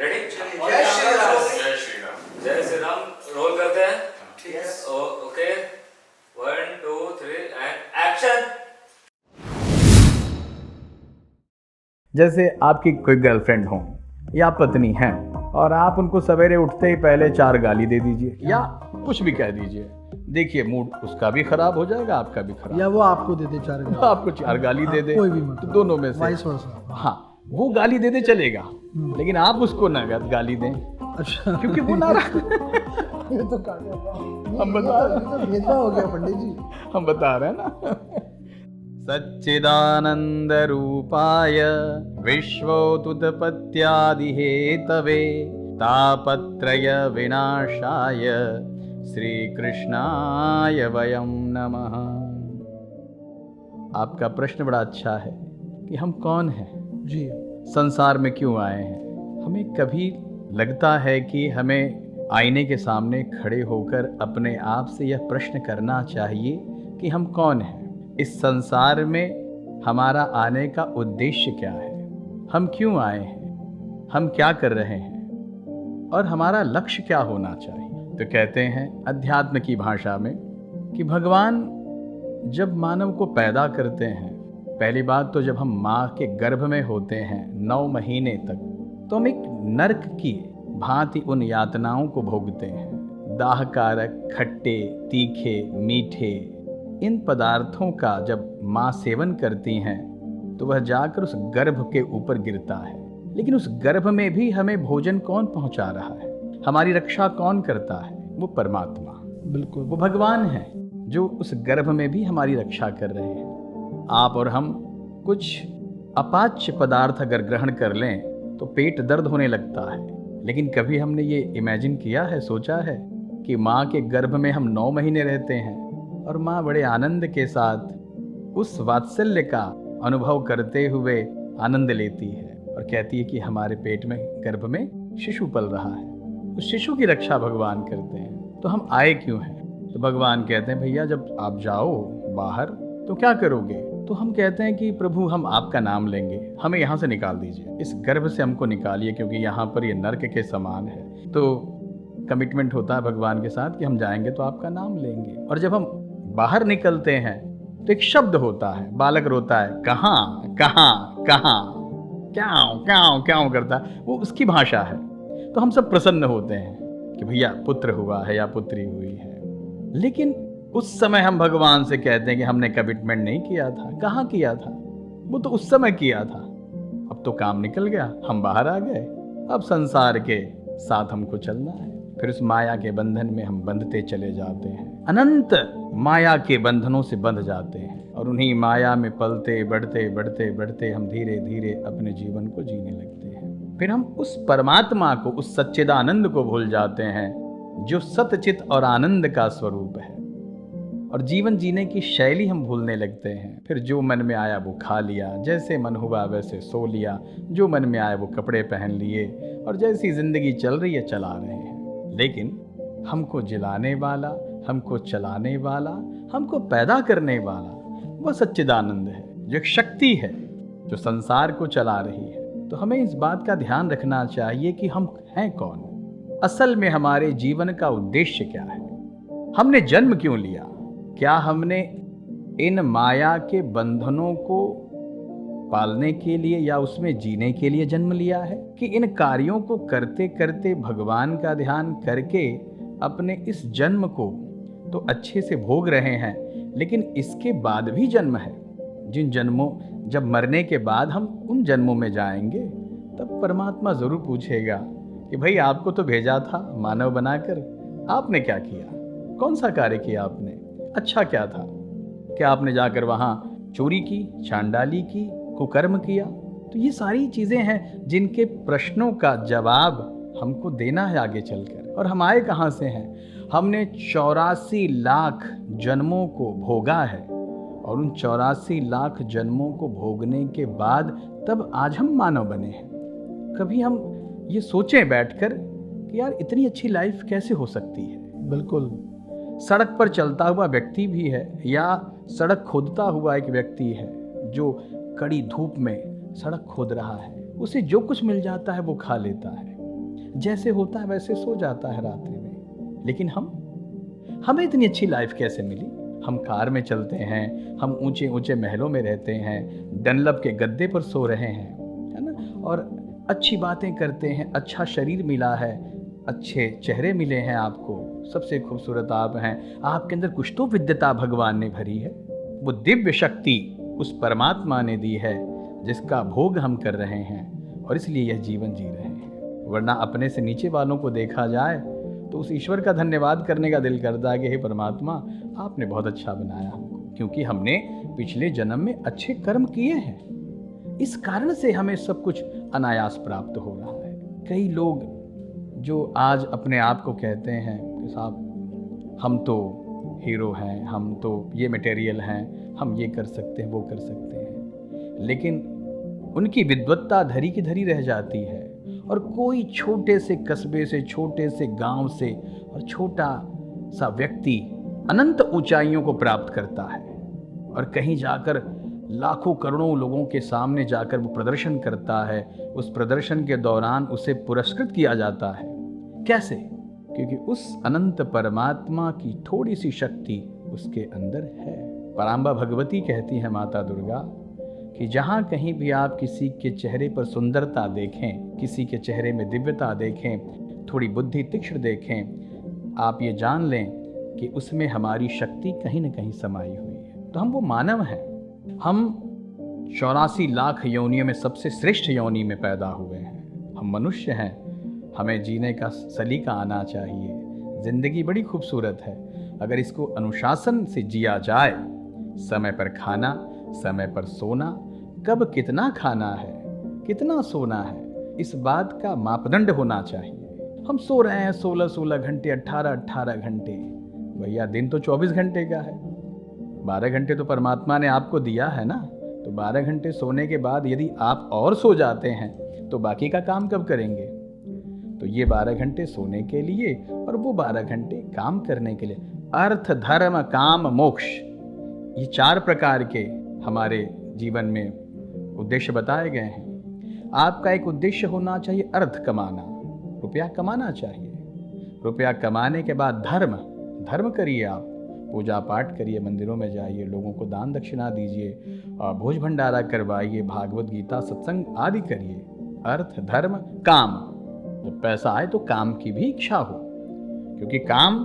Ready? जय श्री राम। जय श्री राम। जय श्री राम। रोल करते हैं। ठीक है। Okay 1 2 3 and action. जैसे आपकी कोई गर्लफ्रेंड हो या पत्नी है और आप उनको सवेरे उठते ही पहले 4 गाली दे दीजिए या कुछ भी कह दीजिए, देखिए मूड उसका भी खराब हो जाएगा, आपका भी खराब। या वो आपको दे दे 4 गाली, आपको 4 गाली दे दे, कोई भी तो दोनों में से वाइस वर्सा। हाँ, वो गाली दे दे चलेगा, लेकिन आप उसको ना गाली दें, अच्छा, क्योंकि वो नाराज। ये तो काटा हम बता रहे तो भेदभाव हो गया पंडित जी। हम बता रहे हैं ना। सच्चिदानंद रूपाय विश्वोत्पत्त्यादिहेतवे तापत्रय विनाशाय श्री कृष्णाय वयं नमः। आपका प्रश्न बड़ा अच्छा है कि हम कौन हैं, जी, संसार में क्यों आए हैं। हमें कभी लगता है कि हमें आईने के सामने खड़े होकर अपने आप से यह प्रश्न करना चाहिए कि हम कौन हैं, इस संसार में हमारा आने का उद्देश्य क्या है, हम क्यों आए हैं, हम क्या कर रहे हैं और हमारा लक्ष्य क्या होना चाहिए। तो कहते हैं अध्यात्म की भाषा में कि भगवान जब मानव को पैदा करते हैं, पहली बात तो जब हम माँ के गर्भ में होते हैं 9 महीने तक, तो हम एक नरक की भांति उन यातनाओं को भोगते हैं। दाहकारक, खट्टे, तीखे, मीठे इन पदार्थों का जब माँ सेवन करती हैं तो वह जाकर उस गर्भ के ऊपर गिरता है। लेकिन उस गर्भ में भी हमें भोजन कौन पहुंचा रहा है, हमारी रक्षा कौन करता है, वो परमात्मा, बिल्कुल वो भगवान है जो उस गर्भ में भी हमारी रक्षा कर रहे हैं। आप और हम कुछ अपाच्य पदार्थ अगर ग्रहण कर लें तो पेट दर्द होने लगता है, लेकिन कभी हमने ये इमेजिन किया है, सोचा है कि माँ के गर्भ में हम 9 महीने रहते हैं और माँ बड़े आनंद के साथ उस वात्सल्य का अनुभव करते हुए आनंद लेती है और कहती है कि हमारे पेट में, गर्भ में शिशु पल रहा है, उस शिशु की रक्षा भगवान करते हैं। तो हम आए क्यों हैं? तो भगवान कहते हैं भैया जब आप जाओ बाहर तो क्या करोगे? तो हम कहते हैं कि प्रभु हम आपका नाम लेंगे, हमें यहाँ से निकाल दीजिए, इस गर्भ से हमको निकालिए, क्योंकि यहाँ पर ये नरक के समान है। तो कमिटमेंट होता है भगवान के साथ कि हम जाएंगे तो आपका नाम लेंगे। और जब हम बाहर निकलते हैं तो एक शब्द होता है, बालक रोता है, कहाँ कहाँ कहाँ, क्यों क्यों क्यों करता है, वो उसकी भाषा है। तो हम सब प्रसन्न होते हैं कि भैया पुत्र हुआ है या पुत्री हुई है। लेकिन उस समय हम भगवान से कहते हैं कि हमने कमिटमेंट नहीं किया था। कहाँ किया था? वो तो उस समय किया था, अब तो काम निकल गया, हम बाहर आ गए, अब संसार के साथ हमको चलना है। फिर उस माया के बंधन में हम बंधते चले जाते हैं, अनंत माया के बंधनों से बंध जाते हैं और उन्हीं माया में पलते बढ़ते बढ़ते बढ़ते हम धीरे धीरे अपने जीवन को जीने लगते हैं। फिर हम उस परमात्मा को, उस सच्चिदानंद को भूल जाते हैं जो सतचित और आनंद का स्वरूप है, और जीवन जीने की शैली हम भूलने लगते हैं। फिर जो मन में आया वो खा लिया, जैसे मन हुआ वैसे सो लिया, जो मन में आया वो कपड़े पहन लिए, और जैसी जिंदगी चल रही है चला रहे हैं। लेकिन हमको जिलाने वाला, हमको चलाने वाला, हमको पैदा करने वाला वह सच्चिदानंद है, जो एक शक्ति है जो संसार को चला रही है। तो हमें इस बात का ध्यान रखना चाहिए कि हम हैं कौन, असल में हमारे जीवन का उद्देश्य क्या है, हमने जन्म क्यों लिया। क्या हमने इन माया के बंधनों को पालने के लिए या उसमें जीने के लिए जन्म लिया है, कि इन कार्यों को करते करते भगवान का ध्यान करके अपने इस जन्म को तो अच्छे से भोग रहे हैं, लेकिन इसके बाद भी जन्म है, जिन जन्मों, जब मरने के बाद हम उन जन्मों में जाएंगे तब परमात्मा ज़रूर पूछेगा कि भाई आपको तो भेजा था मानव बनाकर, आपने क्या किया, कौन सा कार्य किया आपने, अच्छा क्या था, क्या आपने जाकर वहाँ चोरी की, चांडाली की, कुकर्म किया। तो ये सारी चीज़ें हैं जिनके प्रश्नों का जवाब हमको देना है आगे चलकर। और हम आए कहाँ से हैं? हमने 84 लाख जन्मों को भोगा है, और उन 84 लाख जन्मों को भोगने के बाद तब आज हम मानव बने हैं। कभी हम ये सोचें बैठकर कि यार इतनी अच्छी लाइफ कैसे हो सकती है। बिल्कुल। सड़क पर चलता हुआ व्यक्ति भी है, या सड़क खोदता हुआ एक व्यक्ति है जो कड़ी धूप में सड़क खोद रहा है, उसे जो कुछ मिल जाता है वो खा लेता है। जैसे होता है वैसे सो जाता है रात्रि में। लेकिन हमें इतनी अच्छी लाइफ कैसे मिली? हम कार में चलते हैं, हम ऊंचे ऊंचे महलों में रहते हैं, डनलप के गद्दे पर सो रहे हैं, है ना, और अच्छी बातें करते हैं, अच्छा शरीर मिला है, अच्छे चेहरे मिले हैं आपको, सबसे खूबसूरत आप हैं, आपके अंदर कुछ तो विद्यता भगवान ने भरी है, वो दिव्य शक्ति उस परमात्मा ने दी है जिसका भोग हम कर रहे हैं और इसलिए यह जीवन जी रहे हैं। वरना अपने से नीचे वालों को देखा जाए तो उस ईश्वर का धन्यवाद करने का दिल करता है कि हे परमात्मा, आपने बहुत अच्छा बनाया हमको, क्योंकि हमने पिछले जन्म में अच्छे कर्म किए हैं, इस कारण से हमें सब कुछ अनायास प्राप्त हो रहा है। कई लोग जो आज अपने आप को कहते हैं कि साहब हम तो हीरो हैं, हम तो ये मटेरियल हैं, हम ये कर सकते हैं, वो कर सकते हैं, लेकिन उनकी विद्वत्ता धरी की धरी रह जाती है और कोई छोटे से कस्बे से, छोटे से गांव से और छोटा सा व्यक्ति अनंत ऊंचाइयों को प्राप्त करता है और कहीं जाकर लाखों करोड़ों लोगों के सामने जाकर वो प्रदर्शन करता है। उस प्रदर्शन के दौरान उसे पुरस्कृत किया जाता है। कैसे? क्योंकि उस अनंत परमात्मा की थोड़ी सी शक्ति उसके अंदर है। पराम्बा भगवती कहती है माता दुर्गा कि जहाँ कहीं भी आप किसी के चेहरे पर सुंदरता देखें, किसी के चेहरे में दिव्यता देखें, थोड़ी बुद्धि तीक्ष्ण देखें, आप ये जान लें कि उसमें हमारी शक्ति कहीं न कहीं समाई हुई है। तो हम वो मानव हैं, हम 84 लाख योनियों में सबसे श्रेष्ठ योनि में पैदा हुए हैं, हम मनुष्य हैं, हमें जीने का सलीका आना चाहिए। जिंदगी बड़ी खूबसूरत है अगर इसको अनुशासन से जिया जाए। समय पर खाना, समय पर सोना, कब कितना खाना है, कितना सोना है, इस बात का मापदंड होना चाहिए। हम सो रहे हैं 16-16 घंटे, 18-18 घंटे, भैया दिन तो 24 घंटे का है, 12 घंटे तो परमात्मा ने आपको दिया है ना। तो 12 घंटे सोने के बाद यदि आप और सो जाते हैं तो बाकी का काम कब करेंगे? तो ये 12 घंटे सोने के लिए और वो 12 घंटे काम करने के लिए। अर्थ, धर्म, काम, मोक्ष, ये 4 प्रकार के हमारे जीवन में उद्देश्य बताए गए हैं। आपका एक उद्देश्य होना चाहिए अर्थ कमाना, रुपया कमाना चाहिए। रुपया कमाने के बाद धर्म करिए, आप पूजा पाठ करिए, मंदिरों में जाइए, लोगों को दान दक्षिणा दीजिए, भोज भंडारा करवाइए, भागवत गीता सत्संग आदि करिए। अर्थ, धर्म, काम। जब पैसा आए तो काम की भी इच्छा हो, क्योंकि काम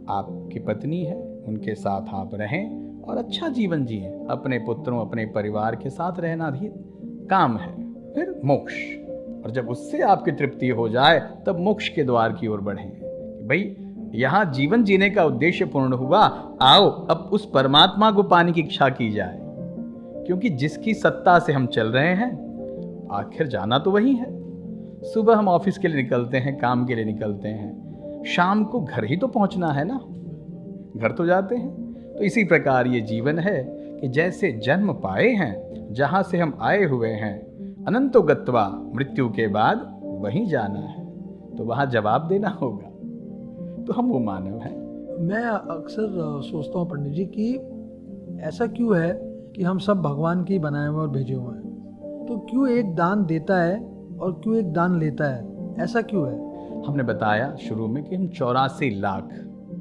आपकी पत्नी है, उनके साथ आप रहें और अच्छा जीवन जिए। अपने पुत्रों, अपने परिवार के साथ रहना भी काम है। फिर मोक्ष, और जब उससे आपकी तृप्ति हो जाए तब मोक्ष के द्वार की ओर बढ़ें। भाई यहाँ जीवन जीने का उद्देश्य पूर्ण हुआ, आओ अब उस परमात्मा को पाने की इच्छा की जाए, क्योंकि जिसकी सत्ता से हम चल रहे हैं आखिर जाना तो वही है। सुबह हम ऑफिस के लिए निकलते हैं, काम के लिए निकलते हैं, शाम को घर ही तो पहुंचना है ना, घर तो जाते हैं। तो इसी प्रकार ये जीवन है कि जैसे जन्म पाए हैं, जहाँ से हम आए हुए हैं, अनंतो गत्वा, मृत्यु के बाद वहीं जाना है, तो वहाँ जवाब देना होगा। तो हम वो मानव हैं। मैं अक्सर सोचता हूँ पंडित जी कि ऐसा क्यों है कि हम सब भगवान के बनाए हुए और भेजे हुए हैं, तो क्यों एक दान देता है और क्यों एक दान लेता है, ऐसा क्यों है? हमने बताया शुरू में कि हम 84 लाख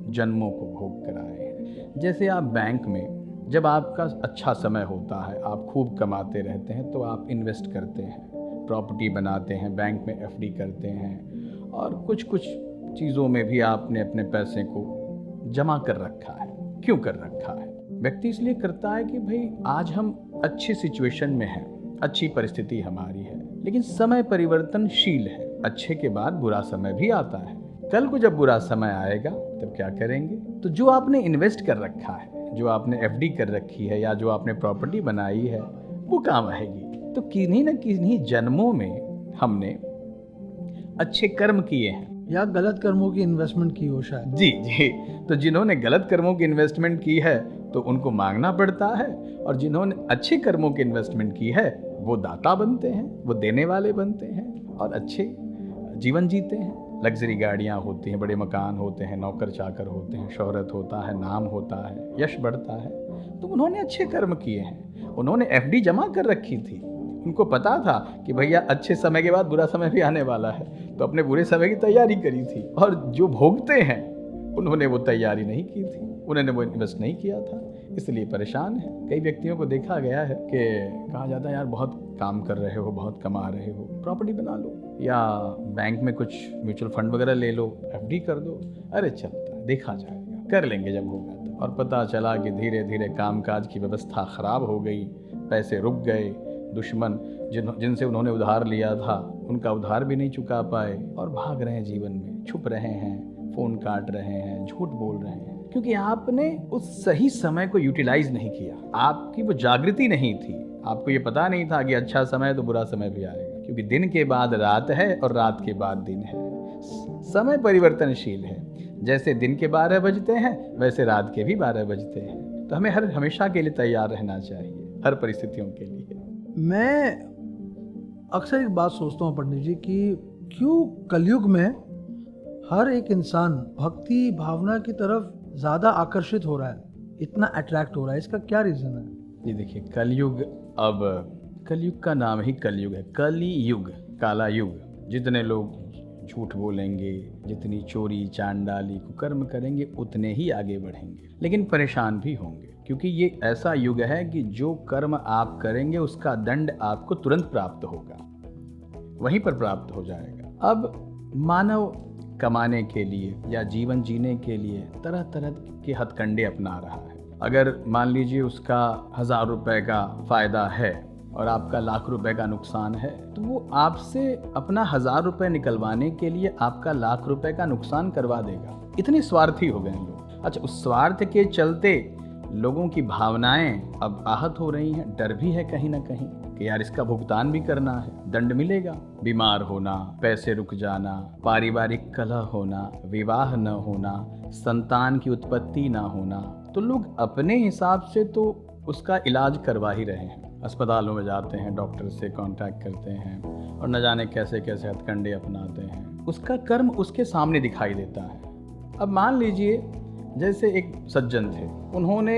जन्मों को भोग कराए हैं। जैसे आप बैंक में जब आपका अच्छा समय होता है, आप खूब कमाते रहते हैं, तो आप इन्वेस्ट करते हैं, प्रॉपर्टी बनाते हैं, बैंक में एफडी करते हैं और कुछ कुछ चीज़ों में भी आपने अपने पैसे को जमा कर रखा है। क्यों कर रखा है? व्यक्ति इसलिए करता है कि भाई आज हम अच्छी सिचुएशन में हैं, अच्छी परिस्थिति हमारी है, लेकिन समय परिवर्तनशील है, अच्छे के बाद बुरा समय भी आता है। कल को जब बुरा समय आएगा तब क्या करेंगे? तो जो आपने इन्वेस्ट कर रखा है, जो आपने एफडी कर रखी है या जो आपने प्रॉपर्टी बनाई है, वो काम आएगी। तो किन्हीं न किन्हीं जन्मों में हमने अच्छे कर्म किए हैं या गलत कर्मों की इन्वेस्टमेंट की हो शायद। जी। तो जिन्होंने गलत कर्मों की इन्वेस्टमेंट की है तो उनको मांगना पड़ता है, और जिन्होंने अच्छे कर्मों की इन्वेस्टमेंट की है वो दाता बनते हैं, वो देने वाले बनते हैं और अच्छे जीवन जीते हैं। लग्जरी गाड़ियाँ होती हैं, बड़े मकान होते हैं, नौकर चाकर होते हैं, शोहरत होता है, नाम होता है, यश बढ़ता है। तो उन्होंने अच्छे कर्म किए हैं, उन्होंने एफडी जमा कर रखी थी, उनको पता था कि भैया अच्छे समय के बाद बुरा समय भी आने वाला है, तो अपने बुरे समय की तैयारी करी थी, और जो भोगते हैं उन्होंने वो तैयारी नहीं की थी, उन्होंने वो इन्वेस्ट नहीं किया था, इसलिए परेशान है। कई व्यक्तियों को देखा गया है कि कहा जाता है यार बहुत काम कर रहे हो, बहुत कमा रहे हो, प्रॉपर्टी बना लो या बैंक में कुछ म्यूचुअल फंड वगैरह ले लो, एफडी कर दो, अरे चलता है, देखा जाएगा, कर लेंगे जब होगा तो। और पता चला कि धीरे धीरे कामकाज की व्यवस्था खराब हो गई, पैसे रुक गए, दुश्मन जिनसे उन्होंने उधार लिया था उनका उधार भी नहीं चुका पाए, और भाग रहे हैं जीवन में, छुप रहे हैं, फ़ोन काट रहे हैं, झूठ बोल रहे हैं, क्योंकि आपने उस सही समय को यूटिलाइज नहीं किया, आपकी वो जागृति नहीं थी, आपको ये पता नहीं था कि अच्छा समय है तो बुरा समय भी आएगा, क्योंकि दिन के बाद रात है और रात के बाद दिन है, समय परिवर्तनशील है। जैसे दिन के 12 बजते हैं वैसे रात के भी 12 बजते हैं, तो हमें हमेशा के लिए तैयार रहना चाहिए, हर परिस्थितियों के लिए। मैं अक्सर एक बात सोचता हूँ पंडित जी कि क्यों कलयुग में हर एक इंसान भक्ति भावना की तरफ ज़्यादा आकर्षित हो रहा है, इतना अट्रैक्ट हो रहा है, इसका क्या रीज़न है? जी देखिए, कलयुग, अब कलयुग का नाम ही कलयुग है, कली युग, काला युग। जितने लोग झूठ बोलेंगे, जितनी चोरी चांडाली कुकर्म करेंगे, उतने ही आगे बढ़ेंगे, लेकिन परेशान भी होंगे, क्योंकि ये ऐसा युग है कि जो कर्म आप करेंगे उसका दंड आपको तुरंत प्राप्त होगा, वहीं पर प्राप्त हो जाएगा। अब मानव कमाने के लिए या जीवन जीने के लिए तरह तरह के हथकंडे अपना रहा है। अगर मान लीजिए उसका 1000 रुपए का फायदा है और आपका लाख रुपए का नुकसान है, तो वो आपसे अपना 1000 रुपए निकलवाने के लिए आपका लाख रुपए का नुकसान करवा देगा। इतने स्वार्थी हो गए हैं लोग। अच्छा, उस स्वार्थ के चलते लोगों की भावनाएं अब आहत हो रही हैं, डर भी है कहीं ना कहीं कि यार इसका भुगतान भी करना है, दंड मिलेगा। बीमार होना, पैसे रुक जाना, पारिवारिक कलह होना, विवाह न होना, संतान की उत्पत्ति ना होना, तो लोग अपने हिसाब से तो उसका इलाज करवा ही रहे हैं। अस्पतालों में जाते हैं, डॉक्टर से कांटेक्ट करते हैं और न जाने कैसे कैसे हथकंडे अपनाते हैं। उसका कर्म उसके सामने दिखाई देता है। अब मान लीजिए जैसे एक सज्जन थे, उन्होंने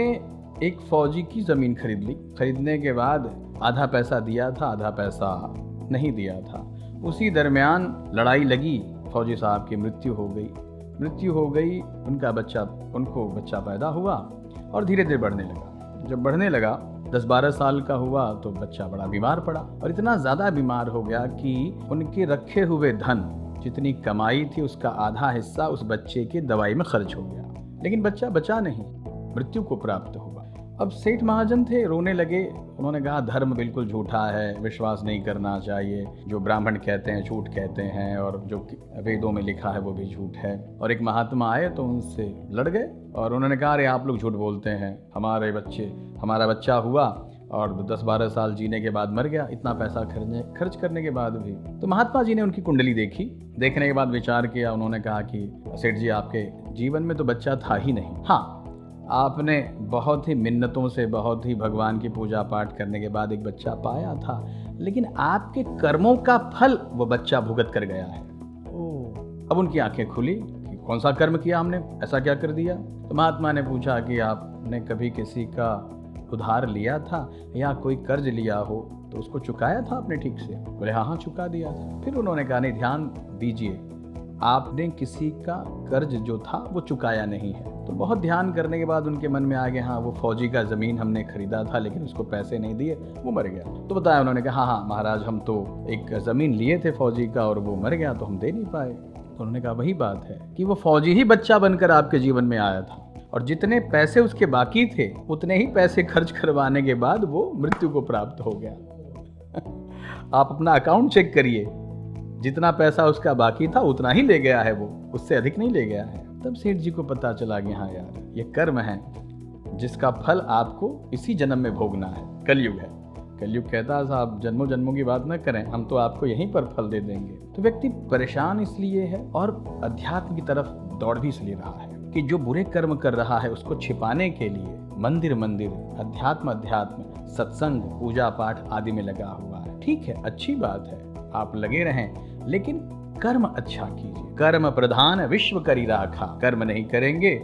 एक फौजी की ज़मीन खरीद ली, खरीदने के बाद आधा पैसा दिया था, आधा पैसा नहीं दिया था। उसी दरमियान लड़ाई लगी, फौजी साहब की मृत्यु हो गई, उनको बच्चा पैदा हुआ और धीरे धीरे बढ़ने लगा। जब बढ़ने लगा 10-12 साल का हुआ तो बच्चा बड़ा बीमार पड़ा, और इतना ज़्यादा बीमार हो गया कि उनके रखे हुए धन, जितनी कमाई थी उसका आधा हिस्सा उस बच्चे की दवाई में खर्च हो गया, लेकिन बच्चा बचा नहीं, मृत्यु को प्राप्त हुआ। अब सेठ महाजन थे, रोने लगे। उन्होंने कहा धर्म बिल्कुल झूठा है, विश्वास नहीं करना चाहिए, जो ब्राह्मण कहते हैं झूठ कहते हैं, और जो वेदों में लिखा है वो भी झूठ है। और एक महात्मा आए तो उनसे लड़ गए और उन्होंने कहा अरे आप लोग झूठ बोलते हैं, हमारा बच्चा हुआ और 10-12 साल जीने के बाद मर गया, इतना पैसा खर्च करने के बाद भी। तो महात्मा जी ने उनकी कुंडली देखी, देखने के बाद विचार किया। उन्होंने कहा कि सेठ जी, आपके जीवन में तो बच्चा था ही नहीं। हाँ, आपने बहुत ही मिन्नतों से, बहुत ही भगवान की पूजा पाठ करने के बाद एक बच्चा पाया था, लेकिन आपके कर्मों का फल वो बच्चा भुगत कर गया है। अब उनकी आंखें खुली कि कौन सा कर्म किया हमने, ऐसा क्या कर दिया। तो महात्मा ने पूछा कि आपने कभी किसी का उधार लिया था या कोई कर्ज लिया हो तो उसको चुकाया था आपने ठीक से? बोले हाँ चुका दिया था। फिर उन्होंने कहा नहीं, ध्यान दीजिए, आपने किसी का कर्ज जो था वो चुकाया नहीं है। तो बहुत ध्यान करने के बाद उनके मन में आ गया हाँ वो फौजी का ज़मीन हमने खरीदा था लेकिन उसको पैसे नहीं दिए, वो मर गया। तो बताया उन्होंने कहा हाँ महाराज, हम तो एक ज़मीन लिए थे फौजी का और वो मर गया तो हम दे नहीं पाए। तो उन्होंने कहा वही बात है कि वो फौजी ही बच्चा बनकर आपके जीवन में आया था और जितने पैसे उसके बाकी थे उतने ही पैसे खर्च करवाने के बाद वो मृत्यु को प्राप्त हो गया। आप अपना अकाउंट चेक करिए, जितना पैसा उसका बाकी था उतना ही ले गया है वो, उससे अधिक नहीं ले गया है। तब सेठ जी को पता चला कि हाँ यार ये कर्म है जिसका फल आपको इसी जन्म में भोगना है। कलयुग है। कलयुग कहता है साहब जन्मों जन्मों की बात न करें, हम तो आपको यहीं पर फल दे देंगे। तो व्यक्ति परेशान इसलिए है और अध्यात्म की तरफ दौड़ भी इसलिए रहा है कि जो बुरे कर्म कर रहा है उसको छिपाने के लिए मंदिर अध्यात्म सत्संग पूजा पाठ आदि में लगा हुआ है। ठीक है, अच्छी बात है, आप लगे रहें, लेकिन कर्म अच्छा कीजिए। कर्म प्रधान विश्व करी राखा। कर्म नहीं करेंगे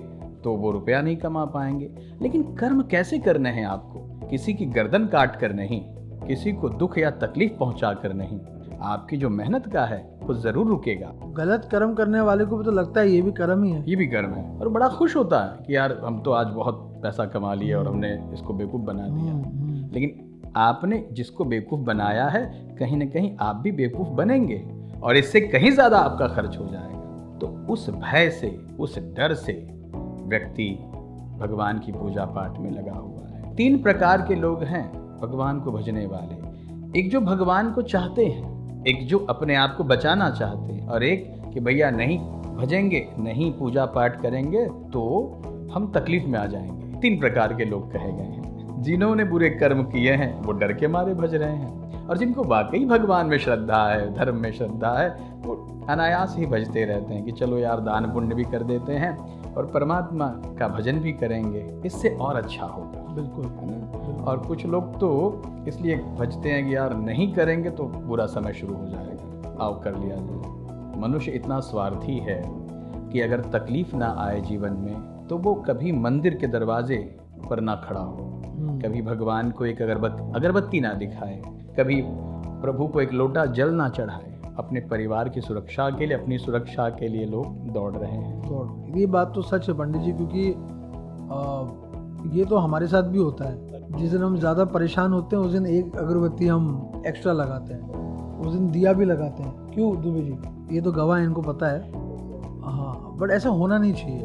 तो वो रुपया नहीं कमा पाएंगे। लेकिन कर्म कैसे करने हैं आपको? किसी की गर्दन काट कर नहीं, किसी को दुख या तकलीफ पहुंचा कर नहीं, आपकी जो मेहनत का है वो जरूर रुकेगा। गलत कर्म करने वाले को भी तो लगता है ये भी कर्म ही है। ये भी कर्म है, और बड़ा खुश होता है कि यार हम तो आज बहुत पैसा कमा लिया और हमने इसको बेवकूफ़ बना दिया। लेकिन आपने जिसको बेवकूफ़ बनाया है, कहीं ना कहीं आप भी बेवकूफ़ बनेंगे और इससे कहीं ज़्यादा आपका खर्च हो जाएगा। तो उस भय से, उस डर से व्यक्ति भगवान की पूजा पाठ में लगा हुआ है। 3 प्रकार के लोग हैं भगवान को भजने वाले। एक जो भगवान को चाहते हैं, एक जो अपने आप को बचाना चाहते हैं, और एक कि भैया नहीं भजेंगे, नहीं पूजा पाठ करेंगे तो हम तकलीफ में आ जाएंगे। 3 प्रकार के लोग कहे गए हैं। जिन्होंने बुरे कर्म किए हैं वो डर के मारे भज रहे हैं, और जिनको वाकई भगवान में श्रद्धा है, धर्म में श्रद्धा है, वो अनायास ही भजते रहते हैं कि चलो यार दान पुण्य भी कर देते हैं और परमात्मा का भजन भी करेंगे, इससे और अच्छा होगा। बिल्कुल, है ना। और कुछ लोग तो इसलिए भजते हैं कि यार नहीं करेंगे तो बुरा समय शुरू हो जाएगा, आओ कर लिया जाए। मनुष्य इतना स्वार्थी है कि अगर तकलीफ ना आए जीवन में तो वो कभी मंदिर के दरवाजे पर ना खड़ा हो, कभी भगवान को एक अगरबत्ती ना दिखाए, कभी प्रभु को एक लोटा जल ना चढ़ाए। अपने परिवार की सुरक्षा के लिए, अपनी सुरक्षा के लिए लोग दौड़ रहे हैं। ये बात तो सच है पंडित जी, क्योंकि ये तो हमारे साथ भी होता है। जिस दिन हम ज़्यादा परेशान होते हैं उस दिन एक अगरबत्ती हम एक्स्ट्रा लगाते हैं, उस दिन दिया भी लगाते हैं। क्यों दुबे जी, ये तो गवाह है, इनको पता है। हाँ, बट ऐसा होना नहीं चाहिए।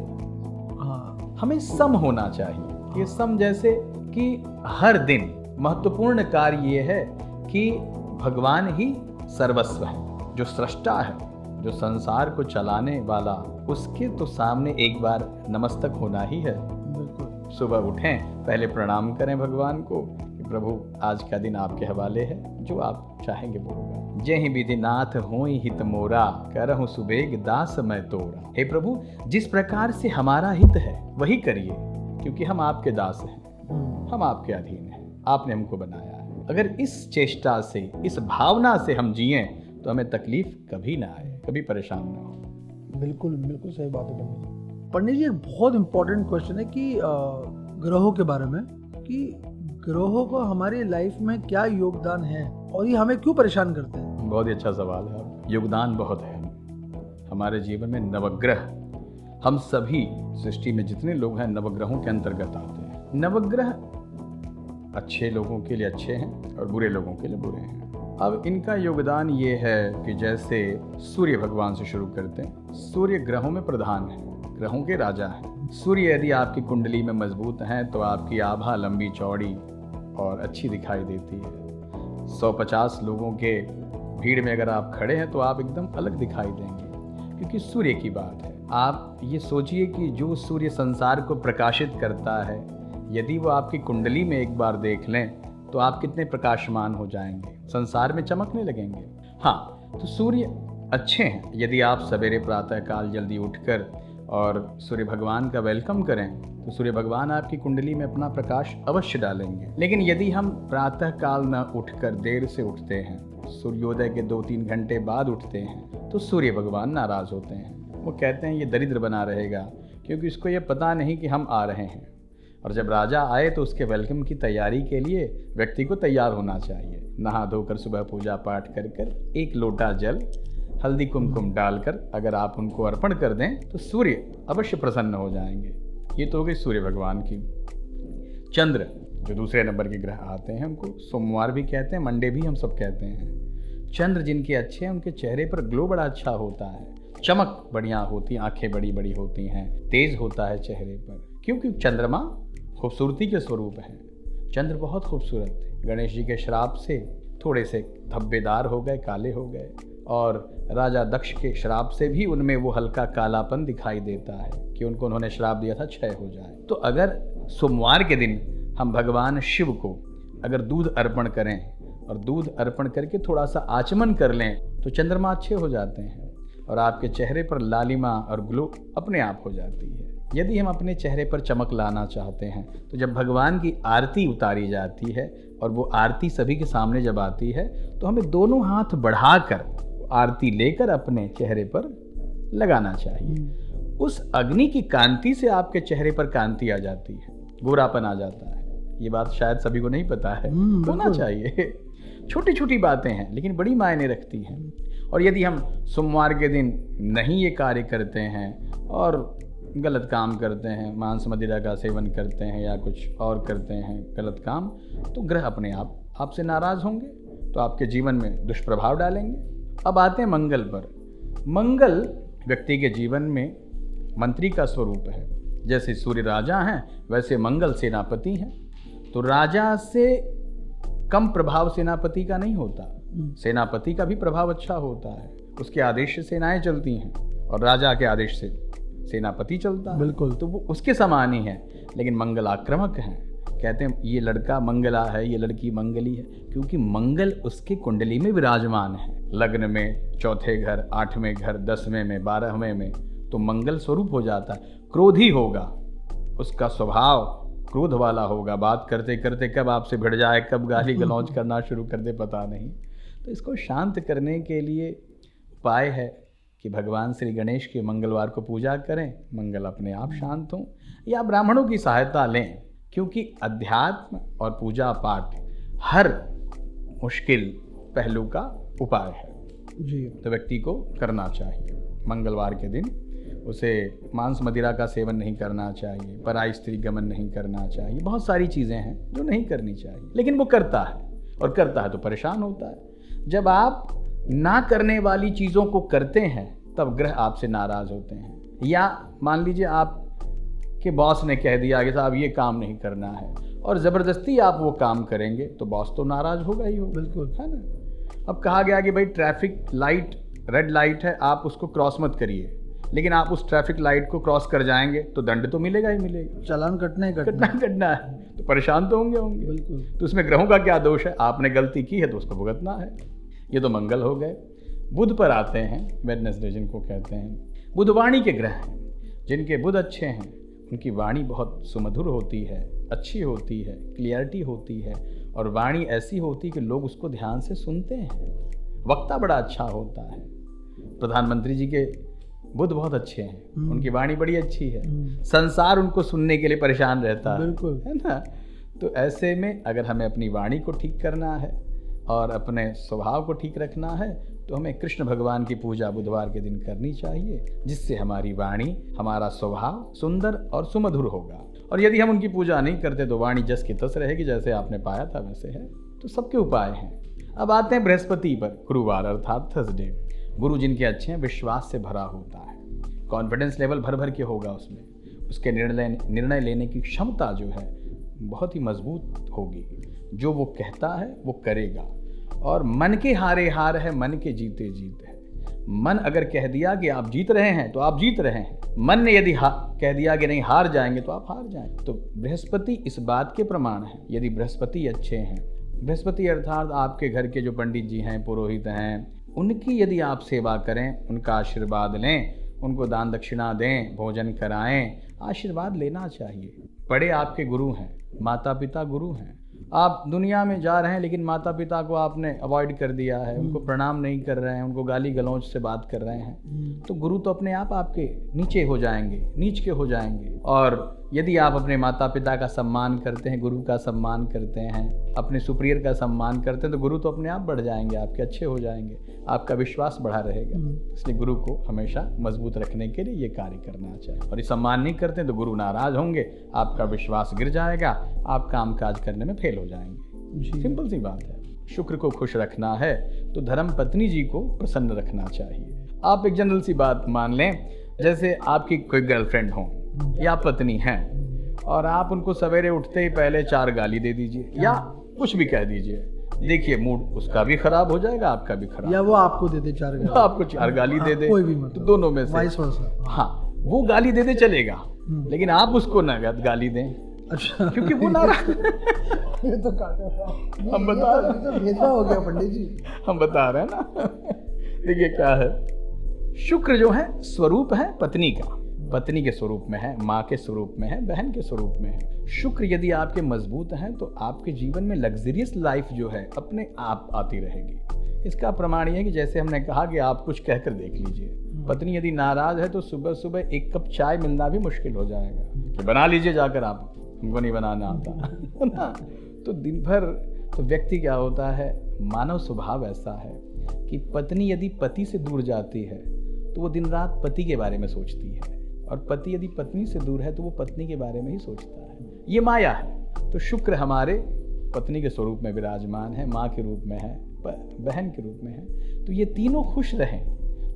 हाँ, हमें सम होना चाहिए। ये सम जैसे कि हर दिन महत्वपूर्ण कार्य ये है कि भगवान ही सर्वस्व है, जो सृष्टा है, जो संसार को चलाने वाला, उसके तो सामने एक बार नमस्तक होना ही है। बिल्कुल। सुबह उठें, पहले प्रणाम करें भगवान को कि प्रभु आज का दिन आपके हवाले है, जो आप चाहेंगे वो होगा। जय विधि नाथ होई हित मोरा, करहूं सुबेग दास मैं तोरा। हे प्रभु, जिस प्रकार से हमारा हित है वही करिए, क्योंकि हम आपके दास हैं, हम आपके अधीन हैं, आपने हमको बनाया है। अगर इस चेष्टा से, इस भावना से हम जिए तो हमें तकलीफ कभी ना आए, कभी परेशान ना हो। बिल्कुल बिल्कुल सही बात है पंडित जी। पंडित जी, एक बहुत इम्पोर्टेंट क्वेश्चन है कि ग्रहों के बारे में, कि ग्रहों को हमारी लाइफ में क्या योगदान है और ये हमें क्यों परेशान करते हैं? बहुत ही अच्छा सवाल है। योगदान बहुत है हमारे जीवन में। नवग्रह, हम सभी सृष्टि में जितने लोग हैं नवग्रहों के अंतर्गत आते हैं। नवग्रह अच्छे लोगों के लिए अच्छे हैं और बुरे लोगों के लिए बुरे हैं। अब इनका योगदान ये है कि जैसे सूर्य भगवान से शुरू करते हैं। सूर्य ग्रहों में प्रधान है, ग्रहों के राजा हैं। सूर्य यदि आपकी कुंडली में मजबूत हैं तो आपकी आभा लंबी चौड़ी और अच्छी दिखाई देती है। 150 लोगों के भीड़ में अगर आप खड़े हैं तो आप एकदम अलग दिखाई देंगे, क्योंकि सूर्य की बात है। आप ये सोचिए कि जो सूर्य संसार को प्रकाशित करता है, यदि वो आपकी कुंडली में एक बार देख लें तो आप कितने प्रकाशमान हो जाएंगे, संसार में चमकने लगेंगे। हाँ, तो सूर्य अच्छे हैं। यदि आप सवेरे प्रातः काल जल्दी उठकर और सूर्य भगवान का वेलकम करें तो सूर्य भगवान आपकी कुंडली में अपना प्रकाश अवश्य डालेंगे। लेकिन यदि हम प्रातः काल न उठकर देर से उठते हैं, सूर्योदय के 2-3 घंटे बाद उठते हैं, तो सूर्य भगवान नाराज होते हैं। वो कहते हैं ये दरिद्र बना रहेगा, क्योंकि इसको ये पता नहीं कि हम आ रहे हैं। और जब राजा आए तो उसके वेलकम की तैयारी के लिए व्यक्ति को तैयार होना चाहिए। नहा धोकर सुबह पूजा पाठ कर कर एक लोटा जल हल्दी कुमकुम डालकर अगर आप उनको अर्पण कर दें तो सूर्य अवश्य प्रसन्न हो जाएंगे। ये तो हो गई सूर्य भगवान की। चंद्र जो दूसरे नंबर के ग्रह आते हैं, उनको सोमवार भी कहते हैं, मंडे भी हम सब कहते हैं। चंद्र जिनके अच्छे हैं उनके चेहरे पर ग्लो बड़ा अच्छा होता है, चमक बढ़िया होती है, आंखें बड़ी बड़ी होती हैं, तेज होता है चेहरे पर, क्योंकि चंद्रमा खूबसूरती के स्वरूप है। चंद्र बहुत खूबसूरत थे। गणेश जी के श्राप से थोड़े से धब्बेदार हो गए, काले हो गए, और राजा दक्ष के श्राप से भी उनमें वो हल्का कालापन दिखाई देता है कि उनको उन्होंने श्राप दिया था क्षय हो जाए। तो अगर सोमवार के दिन हम भगवान शिव को अगर दूध अर्पण करें और दूध अर्पण करके थोड़ा सा आचमन कर लें तो चंद्रमा अच्छे हो जाते हैं और आपके चेहरे पर लालिमा और ग्लो अपने आप हो जाती है। यदि हम अपने चेहरे पर चमक लाना चाहते हैं तो जब भगवान की आरती उतारी जाती है और वो आरती सभी के सामने जब आती है तो हमें दोनों हाथ बढ़ाकर आरती लेकर अपने चेहरे पर लगाना चाहिए। उस अग्नि की कांति से आपके चेहरे पर कांति आ जाती है, गोरापन आ जाता है। ये बात शायद सभी को नहीं पता है, होना चाहिए। छोटी छोटी बातें हैं लेकिन बड़ी मायने रखती हैं। और यदि हम सोमवार के दिन नहीं ये कार्य करते हैं और गलत काम करते हैं, मांस मदिरा का सेवन करते हैं या कुछ और करते हैं गलत काम, तो ग्रह अपने आप आपसे नाराज़ होंगे, तो आपके जीवन में दुष्प्रभाव डालेंगे। अब आते हैं मंगल पर। मंगल व्यक्ति के जीवन में मंत्री का स्वरूप है। जैसे सूर्य राजा हैं वैसे मंगल सेनापति हैं। तो राजा से कम प्रभाव सेनापति का नहीं होता, सेनापति का भी प्रभाव अच्छा होता है। उसके आदेश से सेनाएं चलती हैं और राजा के आदेश से सेनापति चलता है। बिल्कुल। तो वो उसके समान ही है। लेकिन मंगल आक्रामक हैं। कहते हैं ये लड़का मंगला है, ये लड़की मंगली है, क्योंकि मंगल उसके कुंडली में विराजमान है। लग्न में चौथे घर, 8वें घर, 10वें में, 12वें में, तो मंगल स्वरूप हो जाता है। क्रोधी होगा, उसका स्वभाव क्रोध वाला होगा। बात करते करते कब आपसे भिड़ जाए, कब गाली गलौज करना शुरू कर दे पता नहीं। तो इसको शांत करने के लिए उपाय है कि भगवान श्री गणेश के मंगलवार को पूजा करें, मंगल अपने आप शांत हों, या ब्राह्मणों की सहायता लें, क्योंकि अध्यात्म और पूजा पाठ हर मुश्किल पहलू का उपाय है जी। तो व्यक्ति को करना चाहिए। मंगलवार के दिन उसे मांस मदिरा का सेवन नहीं करना चाहिए, पराई स्त्री गमन नहीं करना चाहिए। बहुत सारी चीज़ें हैं जो नहीं करनी चाहिए, लेकिन वो करता है, और करता है तो परेशान होता है। जब आप ना करने वाली चीज़ों को करते हैं तब ग्रह आपसे नाराज़ होते हैं। या मान लीजिए आप के बॉस ने कह दिया कि साहब ये काम नहीं करना है, और ज़बरदस्ती आप वो काम करेंगे तो बॉस तो नाराज़ होगा ही होगा। बिल्कुल, है ना। अब कहा गया कि भाई ट्रैफिक लाइट रेड लाइट है, आप उसको क्रॉस मत करिए, लेकिन आप उस ट्रैफिक लाइट को क्रॉस कर जाएंगे तो दंड तो मिलेगा ही मिलेगा। चालान कटना ही कटना है तो परेशान तो होंगे। बिल्कुल। तो उसमें ग्रहों का क्या दोष है? आपने गलती की है तो उसको भुगतना है। ये तो मंगल हो गए। बुध पर आते हैं, वेडनेसडे जिनको कहते हैं। बुध वाणी के ग्रह हैं। जिनके बुध अच्छे हैं उनकी वाणी बहुत सुमधुर होती है, अच्छी होती है, क्लियरिटी होती है, और वाणी ऐसी होती है कि लोग उसको ध्यान से सुनते हैं। वक्ता बड़ा अच्छा होता है। प्रधानमंत्री जी के बुध बहुत अच्छे हैं, उनकी वाणी बड़ी अच्छी है। संसार उनको सुनने के लिए परेशान रहता है, बिल्कुल, है ना। तो ऐसे में अगर हमें अपनी वाणी को ठीक करना है और अपने स्वभाव को ठीक रखना है तो हमें कृष्ण भगवान की पूजा बुधवार के दिन करनी चाहिए, जिससे हमारी वाणी, हमारा स्वभाव सुंदर और सुमधुर होगा। और यदि हम उनकी पूजा नहीं करते तो वाणी जस की तस रहेगी, जैसे आपने पाया था वैसे है। तो सबके उपाय हैं। अब आते हैं बृहस्पति पर, गुरुवार अर्थात थर्सडे। गुरु जिनके अच्छे हैं विश्वास से भरा होता है, कॉन्फिडेंस लेवल भर भर के होगा उसमें। उसके निर्णय लेने की क्षमता जो है बहुत ही मजबूत होगी। जो वो कहता है वो करेगा, और मन के हारे हार है, मन के जीते जीत है। मन अगर कह दिया कि आप जीत रहे हैं तो आप जीत रहे हैं। मन ने यदि कह दिया कि नहीं हार जाएंगे तो आप हार जाएंगे। तो बृहस्पति इस बात के प्रमाण हैं। यदि बृहस्पति अच्छे हैं, बृहस्पति अर्थात आपके घर के जो पंडित जी हैं, पुरोहित हैं, उनकी यदि आप सेवा करें, उनका आशीर्वाद लें, उनको दान दक्षिणा दें, भोजन कराएं, आशीर्वाद लेना चाहिए। बड़े आपके गुरु हैं, माता पिता गुरु हैं। आप दुनिया में जा रहे हैं लेकिन माता पिता को आपने अवॉइड कर दिया है, उनको प्रणाम नहीं कर रहे हैं, उनको गाली गलौज से बात कर रहे हैं, तो गुरु तो अपने आप आपके नीचे हो जाएंगे, नीच के हो जाएंगे। और यदि आप अपने माता पिता का सम्मान करते हैं, गुरु का सम्मान करते हैं, अपने सुपीरियर का सम्मान करते हैं, तो गुरु तो अपने आप बढ़ जाएंगे, आपके अच्छे हो जाएंगे, आपका विश्वास बढ़ा रहेगा। इसलिए गुरु को हमेशा मजबूत रखने के लिए ये कार्य करना चाहिए। और ये सम्मान नहीं करते तो गुरु नाराज होंगे, आपका विश्वास गिर जाएगा, आप काम काज करने में फेल हो जाएंगे। सिंपल सी बात है। शुक्र को खुश रखना है तो धर्म पत्नी जी को प्रसन्न रखना चाहिए। आप एक जनरल सी बात मान लें, जैसे आपकी कोई गर्लफ्रेंड हो या पत्नी हैं, और आप उनको सवेरे उठते ही पहले 4 गाली दे दीजिए या कुछ भी कह दीजिए, देखिए मूड उसका भी खराब हो जाएगा, आपका भी खराब। या वो आपको दे दे 4 गाली, आपको 4 गाली दे दे, कोई भी मतलब, तो दोनों में से वाइस वर्सा। हाँ, वो गाली दे दे चलेगा, लेकिन आप उसको ना गाली दें। अच्छा, क्योंकि वो नाराज ये तो हम बता रहे हैं, भेदभाव हो गया पंडित जी। हम बता रहे हैं ना। देखिए क्या है, शुक्र जो है स्वरूप है पत्नी का, पत्नी के स्वरूप में है, माँ के स्वरूप में है, बहन के स्वरूप में है। शुक्र यदि आपके मजबूत हैं तो आपके जीवन में लग्जरियस लाइफ जो है अपने आप आती रहेगी। इसका प्रमाण ये है कि जैसे हमने कहा कि आप कुछ कहकर देख लीजिए, पत्नी यदि नाराज है तो सुबह सुबह 1 कप चाय मिलना भी मुश्किल हो जाएगा कि बना लीजिए जाकर, आप हमको नहीं बनाना आता। तो दिन भर तो व्यक्ति क्या होता है, मानव स्वभाव ऐसा है कि पत्नी यदि पति से दूर जाती है तो वो दिन रात पति के बारे में सोचती है, और पति यदि पत्नी से दूर है तो वो पत्नी के बारे में ही सोचता है। ये माया है। तो शुक्र हमारे पत्नी के स्वरूप में विराजमान है, माँ के रूप में है, बहन के रूप में है। तो ये तीनों खुश रहें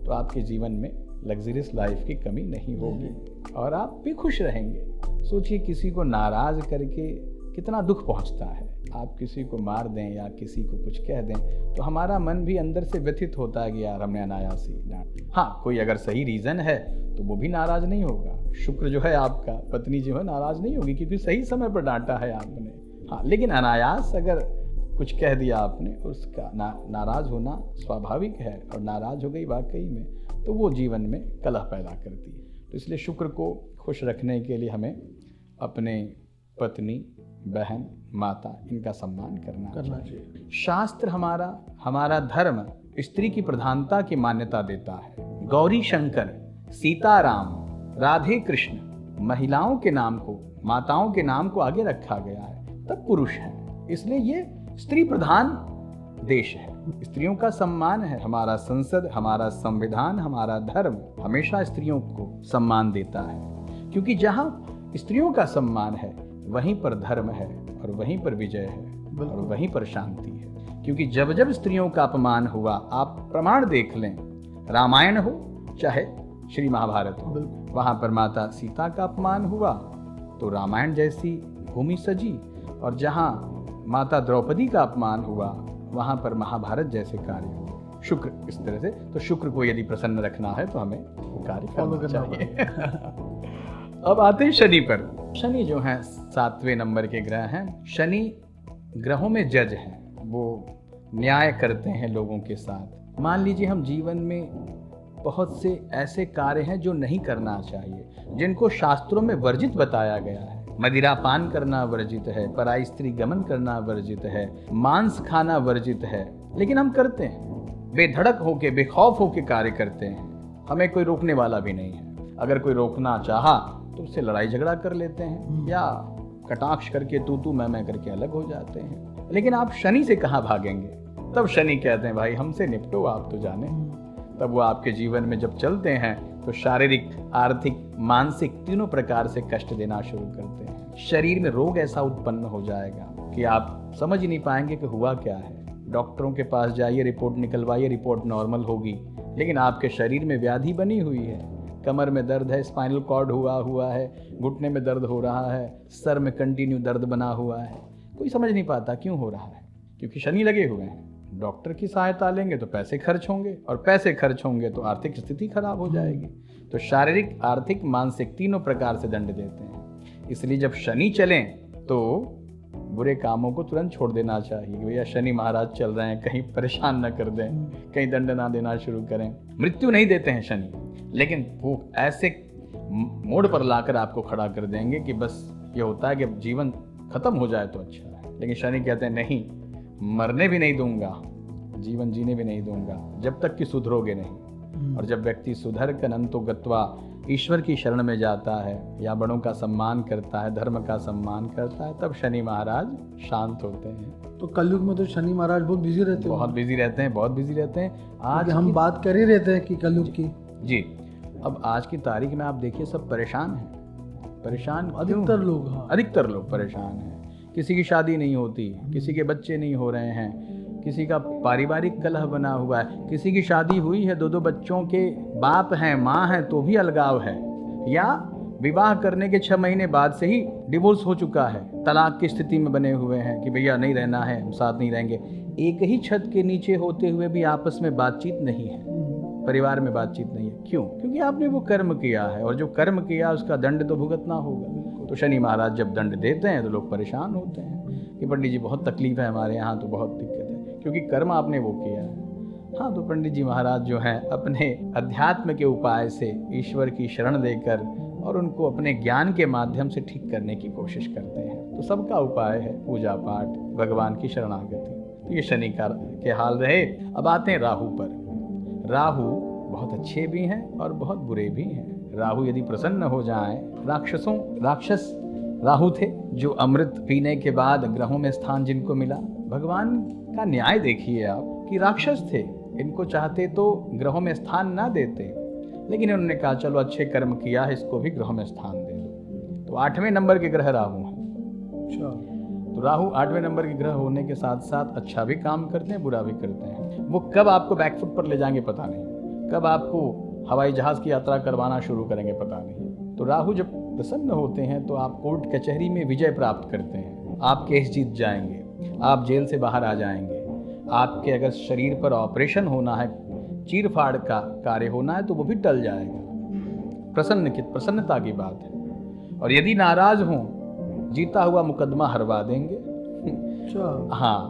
तो आपके जीवन में लग्जरियस लाइफ की कमी नहीं होगी और आप भी खुश रहेंगे। सोचिए, किसी को नाराज करके कितना दुख पहुंचता है। आप किसी को मार दें या किसी को कुछ कह दें तो हमारा मन भी अंदर से व्यथित होता है कि यार हमने अनायास ही डांट। हाँ, कोई अगर सही रीज़न है तो वो भी नाराज नहीं होगा। शुक्र जो है आपका, पत्नी जो है नाराज नहीं होगी क्योंकि सही समय पर डांटा है आपने। हाँ, लेकिन अनायास अगर कुछ कह दिया आपने, उसका नाराज होना स्वाभाविक है, और नाराज हो गई वाकई में तो वो जीवन में कलह पैदा करती है। तो इसलिए शुक्र को खुश रखने के लिए हमें अपने पत्नी, बहन, माता, इनका सम्मान करना चाहिए। शास्त्र हमारा धर्म स्त्री की प्रधानता की मान्यता देता है। गौरी शंकर, सीताराम, राधे कृष्ण, महिलाओं के नाम को, माताओं के नाम को आगे रखा गया है, तब पुरुष है। इसलिए ये स्त्री प्रधान देश है, स्त्रियों का सम्मान है। हमारा संसद, हमारा संविधान, हमारा धर्म हमेशा स्त्रियों को सम्मान देता है, क्योंकि जहाँ स्त्रियों का सम्मान है वहीं पर धर्म है, और वहीं पर विजय है, और वहीं पर शांति है। क्योंकि जब जब स्त्रियों का अपमान हुआ, आप प्रमाण देख लें, रामायण हो चाहे श्री महाभारत हो, वहाँ पर माता सीता का अपमान हुआ तो रामायण जैसी भूमि सजी, और जहाँ माता द्रौपदी का अपमान हुआ वहाँ पर महाभारत जैसे कार्य हुए। शुक्र इस तरह से, तो शुक्र को यदि प्रसन्न रखना है तो हमें वो कार्य करना चाहिए। अब आते हैं शनि पर। शनि जो है 7वें नंबर के ग्रह हैं। शनि ग्रहों में जज हैं, वो न्याय करते हैं लोगों के साथ। मान लीजिए हम जीवन में बहुत से ऐसे कार्य हैं जो नहीं करना चाहिए, जिनको शास्त्रों में वर्जित बताया गया है। मदिरापान करना वर्जित है, पराई स्त्री गमन करना वर्जित है, मांस खाना वर्जित है, लेकिन हम करते हैं। बेधड़क होके, बेखौफ होके कार्य करते हैं। हमें कोई रोकने वाला भी नहीं है। अगर कोई रोकना चाहा तो उससे लड़ाई झगड़ा कर लेते हैं, या कटाक्ष करके तू मैं करके अलग हो जाते हैं। लेकिन आप शनि से कहाँ भागेंगे? तब शनि कहते हैं भाई हमसे निपटो, आप तो जाने। तब वो आपके जीवन में जब चलते हैं तो शारीरिक, आर्थिक, मानसिक तीनों प्रकार से कष्ट देना शुरू करते हैं। शरीर में रोग ऐसा उत्पन्न हो जाएगा कि आप समझ ही नहीं पाएंगे कि हुआ क्या है। डॉक्टरों के पास जाइए, रिपोर्ट निकलवाइए, रिपोर्ट नॉर्मल होगी, लेकिन आपके शरीर में व्याधि बनी हुई है। कमर में दर्द है, स्पाइनल कॉर्ड हुआ है, घुटने में दर्द हो रहा है, सर में कंटिन्यू दर्द बना हुआ है। कोई समझ नहीं पाता क्यों हो रहा है, क्योंकि शनि लगे हुए हैं। डॉक्टर की सहायता लेंगे तो पैसे खर्च होंगे, और पैसे खर्च होंगे तो आर्थिक स्थिति खराब हो जाएगी। तो शारीरिक, आर्थिक, मानसिक तीनों प्रकार से दंड देते हैं। इसलिए जब शनि चलें तो बुरे कामों को तुरंत छोड़ देना चाहिए। भैया शनि महाराज चल रहे हैं, कहीं परेशान न कर दें, कहीं दंड ना देना शुरू करें। मृत्यु नहीं देते हैं शनि, लेकिन वो ऐसे मोड़ पर लाकर आपको खड़ा कर देंगे कि बस ये होता है कि जीवन खत्म हो जाए तो अच्छा है। लेकिन शनि कहते हैं नहीं, मरने भी नहीं दूंगा, जीवन जीने भी नहीं दूंगा जब तक कि सुधरोगे नहीं। और जब व्यक्ति सुधर कर अनंतो गत्वा ईश्वर की शरण में जाता है, या बड़ों का सम्मान करता है, धर्म का सम्मान करता है, तब शनि महाराज शांत होते हैं। तो कलयुग में तो शनि महाराज बहुत बिजी रहते हैं। बहुत बिजी रहते हैं। आज हम बात कर ही रहते हैं कि कलयुग की। जी, अब आज की तारीख में आप देखिए सब परेशान हैं। अधिकतर लोग परेशान हैं। किसी की शादी नहीं होती, किसी के बच्चे नहीं हो रहे हैं, किसी का पारिवारिक कलह बना हुआ है, किसी की शादी हुई है, 2 बच्चों के बाप हैं, माँ हैं, तो भी अलगाव है, या विवाह करने के 6 महीने बाद से ही डिवोर्स हो चुका है, तलाक की स्थिति में बने हुए हैं कि भैया नहीं रहना है, हम साथ नहीं रहेंगे। एक ही छत के नीचे होते हुए भी आपस में बातचीत नहीं है, परिवार में बातचीत नहीं है। क्यों? क्योंकि आपने वो कर्म किया है, और जो कर्म किया उसका दंड तो भुगतना होगा। तो शनि महाराज जब दंड देते हैं तो लोग परेशान होते हैं कि पंडित जी बहुत तकलीफ है हमारे यहाँ, तो बहुत दिक्कत है, क्योंकि कर्म आपने वो किया है। हाँ, तो पंडित जी महाराज जो हैं अपने अध्यात्म के उपाय से ईश्वर की शरण देकर और उनको अपने ज्ञान के माध्यम से ठीक करने की कोशिश करते हैं। तो सबका उपाय है पूजा पाठ, भगवान की शरणागति। तो ये शनि के हाल रहे। अब आते हैं राहु पर। राहु बहुत अच्छे भी हैं और बहुत बुरे भी हैं। राहु यदि प्रसन्न हो जाएं, राक्षस राहु थे जो अमृत पीने के बाद ग्रहों में स्थान जिनको मिला, भगवान का न्याय देखिए आप कि राक्षस थे, इनको चाहते तो ग्रहों में स्थान ना देते, लेकिन इन्होंने कहा चलो अच्छे कर्म किया है, इसको भी ग्रहों में स्थान दे दो। तो 8वें नंबर के ग्रह राहु हैं। अच्छा, तो राहु 8वें नंबर के ग्रह होने के साथ साथ अच्छा भी काम करते हैं, बुरा भी करते हैं। वो कब आपको बैकफुट पर ले जाएंगे पता नहीं, कब आपको हवाई जहाज की यात्रा करवाना शुरू करेंगे पता नहीं। तो राहु जब प्रसन्न होते हैं तो आप कोर्ट कचहरी में विजय प्राप्त करते हैं, आप केस जीत जाएंगे, आप जेल से बाहर आ जाएंगे। आपके अगर शरीर पर ऑपरेशन होना है, चीर फाड़ का कार्य होना है, तो वो भी टल जाएगा। प्रसन्नता की बात है। और यदि नाराज हों, जीता हुआ मुकदमा हरवा देंगे। अच्छा, हाँ,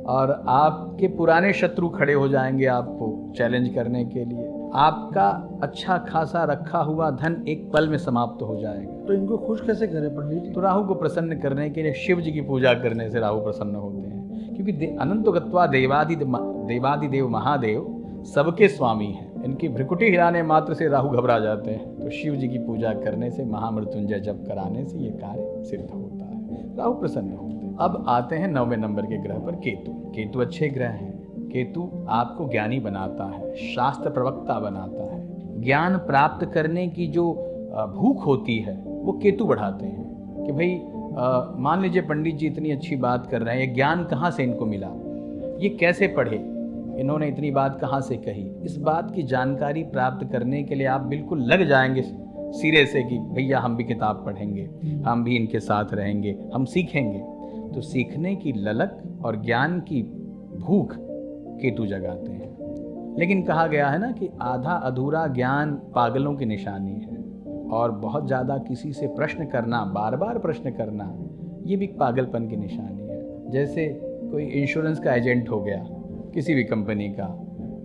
और आपके पुराने शत्रु खड़े हो जाएंगे आपको चैलेंज करने के लिए। आपका अच्छा खासा रखा हुआ धन एक पल में समाप्त हो जाएगा। तो इनको खुश कैसे करें पंडित जी? तो राहु को प्रसन्न करने के लिए शिव जी की पूजा करने से राहु प्रसन्न होते हैं, क्योंकि अनंत गत्वा देवादिदेव महादेव सबके स्वामी हैं। इनकी भ्रिकुटी हिलाने मात्र से राहु घबरा जाते हैं। तो शिव जी की पूजा करने से, महामृत्युंजय जप कराने से ये कार्य सिद्ध होता है, राहु प्रसन्न होते हैं। अब आते हैं 9वें नंबर के ग्रह पर केतु। केतु अच्छे ग्रह हैं। केतु आपको ज्ञानी बनाता है, शास्त्र प्रवक्ता बनाता है। ज्ञान प्राप्त करने की जो भूख होती है वो केतु बढ़ाते हैं कि भाई मान लीजिए पंडित जी इतनी अच्छी बात कर रहे हैं, ये ज्ञान कहाँ से इनको मिला, ये कैसे पढ़े, इन्होंने इतनी बात कहाँ से कही। इस बात की जानकारी प्राप्त करने के लिए आप बिल्कुल लग जाएंगे सिरे से कि भैया हम भी किताब पढ़ेंगे, हम भी इनके साथ रहेंगे, हम सीखेंगे। तो सीखने की ललक और ज्ञान की भूख केतु जगाते हैं। लेकिन कहा गया है ना कि आधा अधूरा ज्ञान पागलों की निशानी है, और बहुत ज़्यादा किसी से प्रश्न करना, बार बार प्रश्न करना, ये भी पागलपन की निशानी है। जैसे कोई इंश्योरेंस का एजेंट हो गया किसी भी कंपनी का,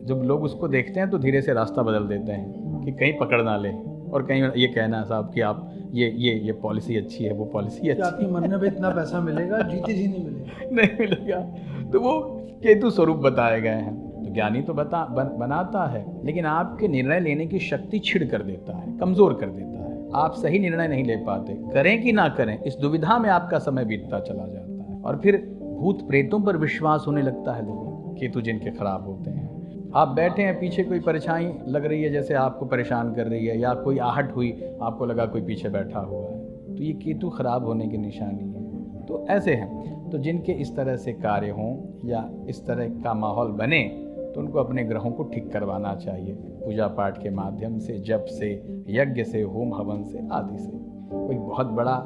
जब लोग उसको देखते हैं तो धीरे से रास्ता बदल देते हैं कि कहीं पकड़ ना ले, और कहीं ये कहना साहब कि आप ये पॉलिसी अच्छी है, वो पॉलिसी अच्छी है, आपके मरने पे इतना पैसा मिलेगा, जीते जी नहीं मिलेगा। नहीं मिलेगा। तो वो केतु स्वरूप बताए गए हैं। तो ज्ञानी तो बनाता है, लेकिन आपके निर्णय लेने की शक्ति छिड़ कर देता है, कमजोर कर देता है। आप सही निर्णय नहीं ले पाते, करें कि ना करें, इस दुविधा में आपका समय बीतता चला जाता है। और फिर भूत प्रेतों पर विश्वास होने लगता है लोगों को, केतु जिनके खराब होते हैं। आप बैठे हैं, पीछे कोई परेशानी लग रही है, जैसे आपको परेशान कर रही है, या कोई आहट हुई, आपको लगा कोई पीछे बैठा हुआ है, तो ये केतु खराब होने की निशानी है। तो ऐसे हैं, तो जिनके इस तरह से कार्य हों या इस तरह का माहौल बने, तो उनको अपने ग्रहों को ठीक करवाना चाहिए, पूजा पाठ के माध्यम से, जप से, यज्ञ से, होम हवन से आदि से। कोई बहुत बड़ा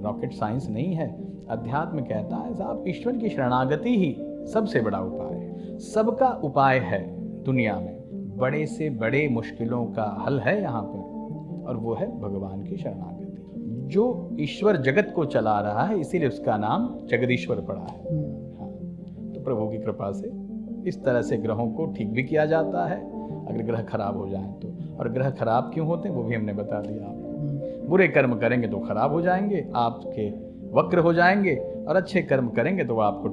रॉकेट साइंस नहीं है। अध्यात्म कहता है साहब, ईश्वर की शरणागति ही सबसे बड़ा उपाय है। सबका उपाय है दुनिया में, बड़े से बड़े मुश्किलों का हल है यहाँ पर, और वो है भगवान की शरणागति। जो ईश्वर जगत को चला रहा है, इसीलिए उसका नाम जगदीश्वर पड़ा है। हाँ, तो प्रभु की कृपा से इस तरह से ग्रहों को ठीक भी किया जाता है अगर ग्रह खराब हो जाएं तो। और ग्रह खराब क्यों होते हैं वो भी हमने बता दिया आपको। बुरे कर्म करेंगे तो खराब हो जाएंगे, आपके वक्र हो जाएंगे, और अच्छे कर्म करेंगे तो वो आपको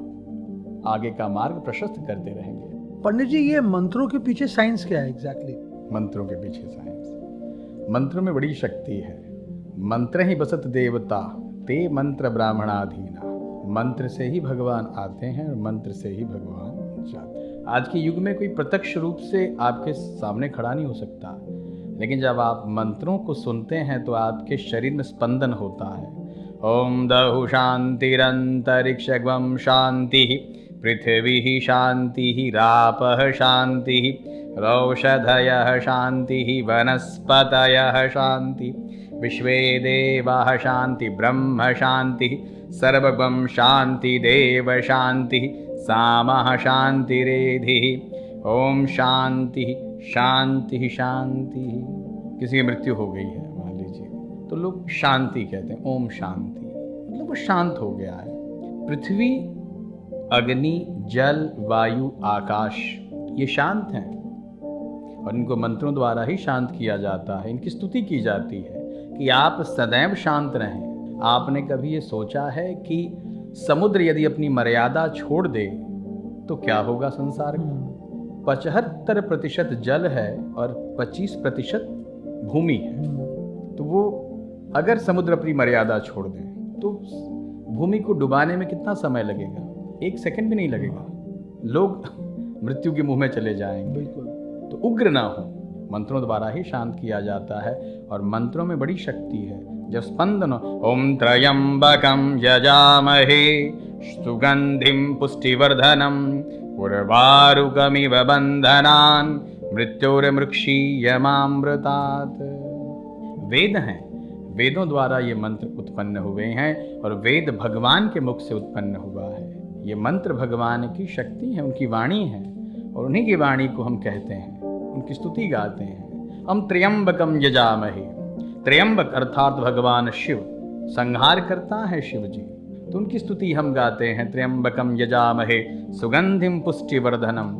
आगे का मार्ग प्रशस्त करते रहेंगे। पंडित जी, ये मंत्रों के पीछे साइंस क्या है एग्जैक्टली? मंत्रों के पीछे साइंस, मंत्रों में बड़ी शक्ति है। मंत्र ही बसत देवता, ते मंत्र ब्राह्मणाधीना। मंत्र से ही भगवान आते हैं और मंत्र से ही भगवान जाते हैं। आज के युग में कोई प्रत्यक्ष रूप से आपके सामने खड़ा नहीं हो सकता, लेकिन जब आप मंत्रों को सुनते हैं तो आपके शरीर में स्पंदन होता है। ओम दहु शांतिरंतरिक्षगम शांति, पृथ्वी शांति, रापः शांति, रौषधयः शांति, वनस्पतयः शांति, विश्वे देवाः शांति, ब्रह्म शांति, सर्वगम शांति, देव शांति, सामः शांतिरेधिः। ओम शांति शांति शांति। किसी की मृत्यु हो गई है मान लीजिए, तो लोग शांति कहते हैं, ओम शांति, मतलब वो शांत हो गया है। पृथ्वी, अग्नि, जल, वायु, आकाश, ये शांत हैं, और इनको मंत्रों द्वारा ही शांत किया जाता है। इनकी स्तुति की जाती है कि आप सदैव शांत रहें। आपने कभी ये सोचा है कि समुद्र यदि अपनी मर्यादा छोड़ दे तो क्या होगा संसार का? 75% जल है और 25% भूमि है। तो वो अगर समुद्र अपनी मर्यादा छोड़ दे तो भूमि को डुबाने में कितना समय लगेगा? 1 सेकंड भी नहीं लगेगा। लोग मृत्यु के मुंह में चले जाएंगे। बिल्कुल। तो उग्र ना हो, मंत्रों द्वारा ही शांत किया जाता है। और मंत्रों में बड़ी शक्ति है। जब स्पंदन ओम त्र्यंबकम यजामहे सुगंधिम पुष्टिवर्धनम उर्वारुकमिव बंधनान मृत्युर्मृक्षीयमामृतात्। वेद हैं, वेदों द्वारा ये मंत्र उत्पन्न हुए हैं और वेद भगवान के मुख से उत्पन्न हुआ है। ये मंत्र भगवान की शक्ति है, उनकी वाणी है और उन्हीं की वाणी को हम कहते हैं, उनकी स्तुति गाते हैं। हम त्र्यंबकम यजामहे, त्र्यंबक अर्थात भगवान शिव, संहार करता है शिव जी, तो उनकी स्तुति हम गाते हैं। त्र्यंबकम यजामहे सुगंधिम पुष्टिवर्धनम।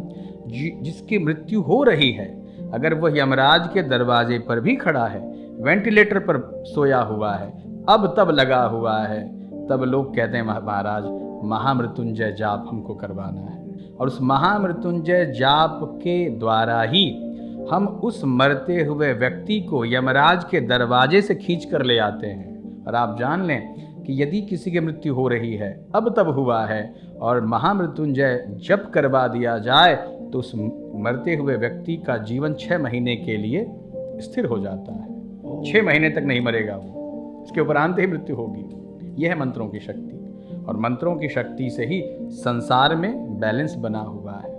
जिसकी मृत्यु हो रही है, अगर वह यमराज के दरवाजे पर भी खड़ा है, वेंटिलेटर पर सोया हुआ है, अब तब लगा हुआ है, तब लोग कहते हैं महाराज महामृत्युंजय जाप हमको करवाना है। और उस महामृत्युंजय जाप के द्वारा ही हम उस मरते हुए व्यक्ति को यमराज के दरवाजे से खींच कर ले आते हैं। और आप जान लें कि यदि किसी की मृत्यु हो रही है, अब तब हुआ है, और महामृत्युंजय जप करवा दिया जाए तो उस मरते हुए व्यक्ति का जीवन 6 महीने के लिए स्थिर हो जाता है। 6 महीने तक नहीं मरेगा वो, इसके उपरांत ही मृत्यु होगी। यह है मंत्रों की शक्ति। और मंत्रों की शक्ति से ही संसार में बैलेंस बना हुआ है।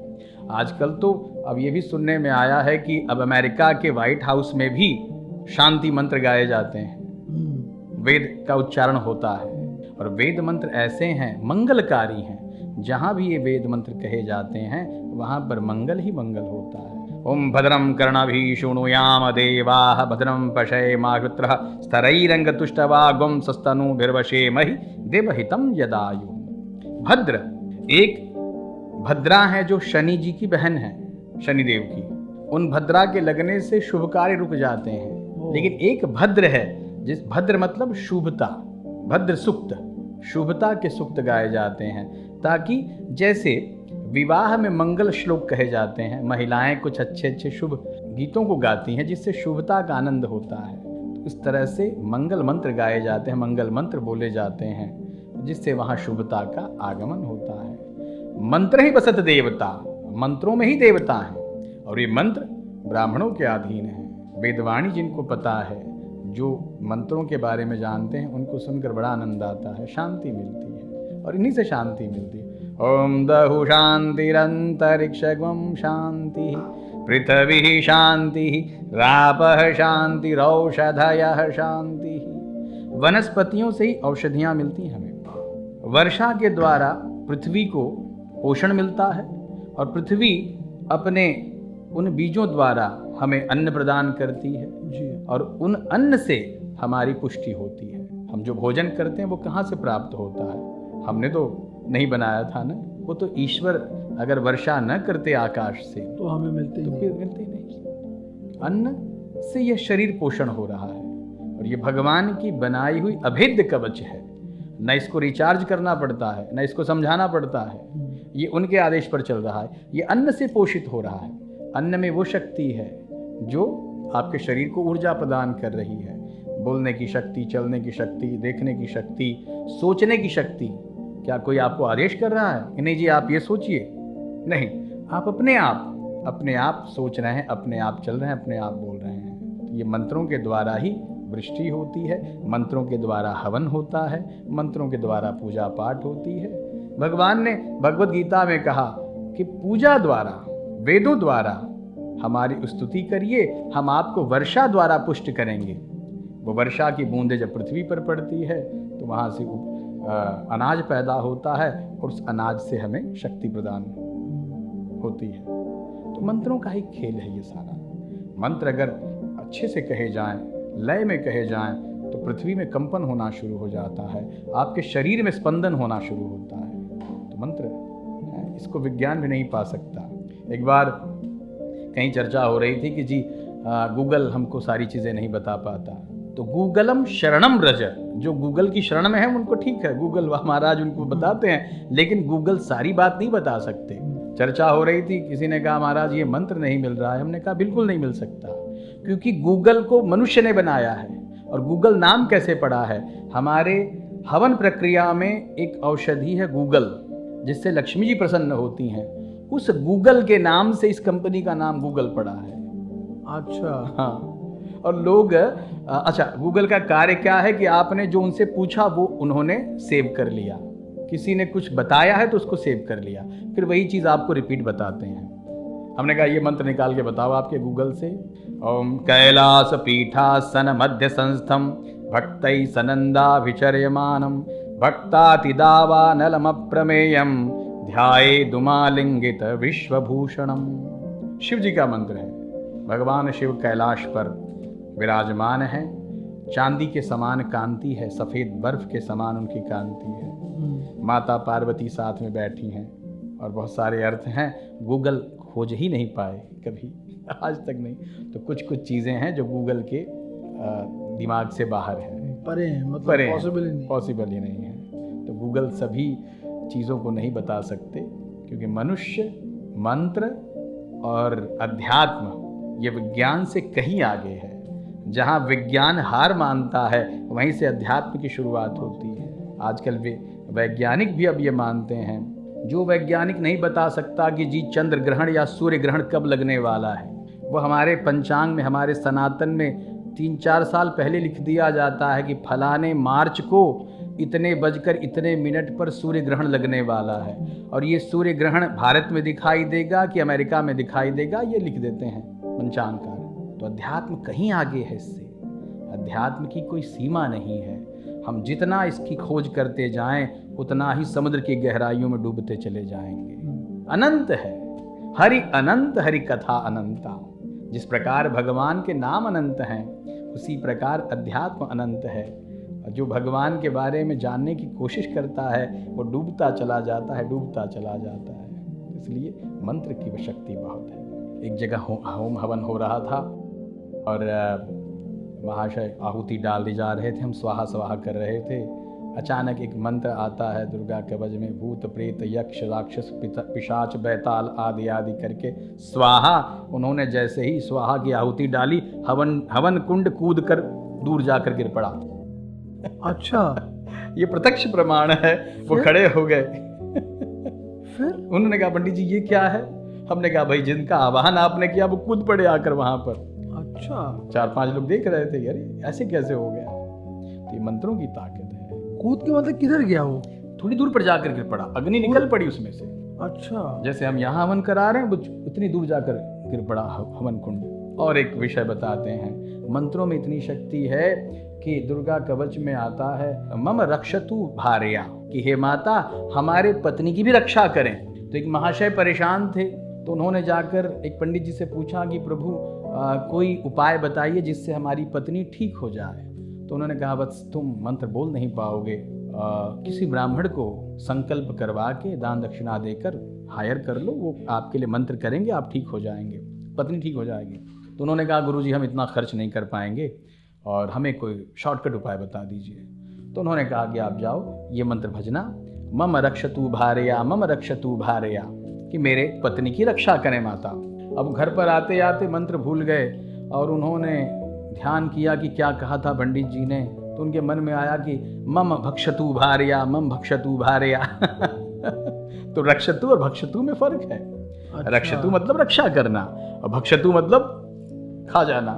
आजकल तो अब ये भी सुनने में आया है कि अब अमेरिका के व्हाइट हाउस में भी शांति मंत्र गाए जाते हैं, वेद का उच्चारण होता है। और वेद मंत्र ऐसे हैं, मंगलकारी हैं। जहाँ भी ये वेद मंत्र कहे जाते हैं वहाँ पर मंगल ही मंगल होता है। ओम भद्रम कर्णाभिः शृणुयाम देवाः भद्रम पश्येमाक्षभिः स्तरैरङ्गतुष्टवागुं सस्तनूभिर्वशेमहि देवहितं यदायुः। भद्र, एक भद्रा है जो शनि जी की बहन है, शनिदेव की। उन भद्रा के लगने से शुभ कार्य रुक जाते हैं। लेकिन एक भद्र है, जिस भद्र मतलब शुभता, भद्र सुक्त, शुभता के सुक्त गाए जाते हैं, ताकि जैसे विवाह में मंगल श्लोक कहे जाते हैं, महिलाएं कुछ अच्छे अच्छे शुभ गीतों को गाती हैं जिससे शुभता का आनंद होता है, तो इस तरह से मंगल मंत्र गाए जाते हैं, मंगल मंत्र बोले जाते हैं, जिससे वहाँ शुभता का आगमन होता है। मंत्र ही बसत देवता, मंत्रों में ही देवता हैं। और ये मंत्र ब्राह्मणों के अधीन है। वेदवाणी जिनको पता है, जो मंत्रों के बारे में जानते हैं, उनको सुनकर बड़ा आनंद आता है, शांति मिलती है। और इन्हीं से शांति मिलती है। ओम दहु शांतिरंतरिक्षगम शांति पृथ्वी शांति रापः शांतिरौषधयः शांति। वनस्पतियों से ही औषधियाँ मिलती हैं हमें। वर्षा के द्वारा पृथ्वी को पोषण मिलता है और पृथ्वी अपने उन बीजों द्वारा हमें अन्न प्रदान करती है जी। और उन अन्न से हमारी पुष्टि होती है। हम जो भोजन करते हैं वो कहाँ से प्राप्त होता है? हमने तो नहीं बनाया था ना, वो तो ईश्वर अगर वर्षा न करते आकाश से तो हमें मिलते तो फिर मिलते नहीं। अन्न से यह शरीर पोषण हो रहा है और ये भगवान की बनाई हुई अभेद्य कवच है। न इसको रिचार्ज करना पड़ता है, न इसको समझाना पड़ता है, ये उनके आदेश पर चल रहा है। ये अन्न से पोषित हो रहा है। अन्न में वो शक्ति है जो आपके शरीर को ऊर्जा प्रदान कर रही है, बोलने की शक्ति, चलने की शक्ति, देखने की शक्ति, सोचने की शक्ति। क्या कोई आपको आदेश कर रहा है कि नहीं जी आप ये सोचिए? नहीं, आप अपने आप सोच रहे हैं, अपने आप चल रहे हैं, अपने आप बोल रहे हैं। तो ये मंत्रों के द्वारा ही वृष्टि होती है, मंत्रों के द्वारा हवन होता है, मंत्रों के द्वारा पूजा पाठ होती है। भगवान ने भगवत गीता में कहा कि पूजा द्वारा, वेदों द्वारा हमारी स्तुति करिए, हम आपको वर्षा द्वारा पुष्ट करेंगे। वो वर्षा की बूंदें जब पृथ्वी पर पड़ती है तो वहाँ से अनाज पैदा होता है और उस अनाज से हमें शक्ति प्रदान होती है। तो मंत्रों का ही खेल है ये सारा। मंत्र अगर अच्छे से कहे जाएं, लय में कहे जाएं, तो पृथ्वी में कंपन होना शुरू हो जाता है, आपके शरीर में स्पंदन होना शुरू होता है। तो मंत्र इसको विज्ञान भी नहीं पा सकता। एक बार कहीं चर्चा हो रही थी कि जी गूगल हमको सारी चीज़ें नहीं बता पाता, तो गूगलम शरणम रज, जो गूगल की शरण में है उनको ठीक है, गूगल महाराज उनको बताते हैं, लेकिन गूगल सारी बात नहीं बता सकते। चर्चा हो रही थी, किसी ने कहा महाराज ये मंत्र नहीं मिल रहा है। हमने कहा बिल्कुल नहीं मिल सकता, क्योंकि गूगल को मनुष्य ने बनाया है। और गूगल नाम कैसे पड़ा है? हमारे हवन प्रक्रिया में एक औषधि है गूगल, जिससे लक्ष्मी जी प्रसन्न होती हैं। उस गूगल के नाम से इस कंपनी का नाम गूगल पड़ा है। अच्छा। हाँ, और लोग अच्छा, गूगल का कार्य क्या है कि आपने जो उनसे पूछा वो उन्होंने सेव कर लिया, किसी ने कुछ बताया है तो उसको सेव कर लिया, फिर वही चीज़ आपको रिपीट बताते हैं। हमने कहा ये मंत्र निकाल के बताओ आपके गूगल से। ओम कैलास पीठासन मध्य संस्थम भक्तै सनंदाभिचर्यमानम भक्तातिदावानलम प्रमेयम ध्याये दुमालिंगित विश्वभूषणम। शिव जी का मंत्र है। भगवान शिव कैलाश पर विराजमान है, चांदी के समान कांति है, सफ़ेद बर्फ के समान उनकी कांति है। माता पार्वती साथ में बैठी हैं और बहुत सारे अर्थ हैं, गूगल खोज ही नहीं पाए कभी, आज तक नहीं। तो कुछ कुछ चीज़ें हैं जो गूगल के दिमाग से बाहर हैं, परे हैं, मतलब परे पॉसिबल ही नहीं है। तो गूगल सभी चीज़ों को नहीं बता सकते, क्योंकि मनुष्य मंत्र और अध्यात्म ये विज्ञान से कहीं आगे है। जहाँ विज्ञान हार मानता है वहीं से अध्यात्म की शुरुआत होती है। आजकल वैज्ञानिक भी अब ये मानते हैं, जो वैज्ञानिक नहीं बता सकता कि जी चंद्र ग्रहण या सूर्य ग्रहण कब लगने वाला है, वो हमारे पंचांग में, हमारे सनातन में 3-4 साल पहले लिख दिया जाता है कि फलाने मार्च को इतने बजकर इतने मिनट पर सूर्य ग्रहण लगने वाला है, और ये सूर्य ग्रहण भारत में दिखाई देगा कि अमेरिका में दिखाई देगा, ये लिख देते हैं पंचांगकार। तो अध्यात्म कहीं आगे है इससे। अध्यात्म की कोई सीमा नहीं है। हम जितना इसकी खोज करते जाएं उतना ही समुद्र की गहराइयों में डूबते चले जाएंगे। अनंत है, हरि अनंत, हरि कथा अनंता। जिस प्रकार भगवान के नाम अनंत हैं, उसी प्रकार अध्यात्म अनंत है। जो भगवान के बारे में जानने की कोशिश करता है वो डूबता चला जाता है, डूबता चला जाता है। इसलिए मंत्र की शक्ति बहुत है। एक जगह होम हवन हो रहा था और महाशय आहुति डाल दी जा रहे थे, हम स्वाहा स्वाहा कर रहे थे। अचानक एक मंत्र आता है दुर्गा कवच में, भूत प्रेत यक्ष राक्षस पिशाच बैताल आदि आदि करके स्वाहा। उन्होंने जैसे ही स्वाहा की आहुति डाली, हवन कुंड कूद कर दूर जाकर गिर पड़ा। अच्छा, ये प्रत्यक्ष प्रमाण है। वो खड़े हो गए, फिर उन्होंने कहा पंडित जी ये क्या है? हमने कहा भाई जिनका आवाहन आपने किया वो कूद पड़े आकर वहां पर। अच्छा, 4-5 लोग देख रहे थे, अरे ऐसे कैसे हो गया? तो ये मंत्रों की ताकत है। कूद के मतलब किधर गया वो? थोड़ी दूर पर जाकर गिर पड़ा, अग्नि निकल पड़ी उसमें से। अच्छा, जैसे हम यहाँ हवन करा रहे हैं, वो उतनी दूर जाकर गिर पड़ा हवन कुंड। और एक विषय बताते हैं, मंत्रों में इतनी शक्ति है कि दुर्गा कवच में आता है मम रक्षतु भार्या, कि हे माता हमारे पत्नी की भी रक्षा करें। तो एक महाशय परेशान थे, तो उन्होंने जाकर एक पंडित जी से पूछा कि प्रभु कोई उपाय बताइए जिससे हमारी पत्नी ठीक हो जाए। तो उन्होंने कहा बस तुम मंत्र बोल नहीं पाओगे, किसी ब्राह्मण को संकल्प करवा के दान दक्षिणा देकर हायर कर लो, वो आपके लिए मंत्र करेंगे, आप ठीक हो जाएंगे, पत्नी ठीक हो जाएगी। तो उन्होंने कहा गुरुजी हम इतना खर्च नहीं कर पाएंगे और हमें कोई शॉर्टकट उपाय बता दीजिए। तो उन्होंने कहा कि आप जाओ ये मंत्र भजना, मम रक्षतु भार्या मम रक्षतु भार्या, कि मेरे पत्नी की रक्षा करें माता। अब घर पर आते आते मंत्र भूल गए और उन्होंने ध्यान किया कि क्या कहा था पंडित जी ने। तो उनके मन में आया कि मम भक्षतु भार्या मम भक्षतु भार्या। तो रक्षतु और भक्षतु में फर्क है। अच्छा। रक्षतु मतलब रक्षा करना और भक्षतु मतलब खा जाना।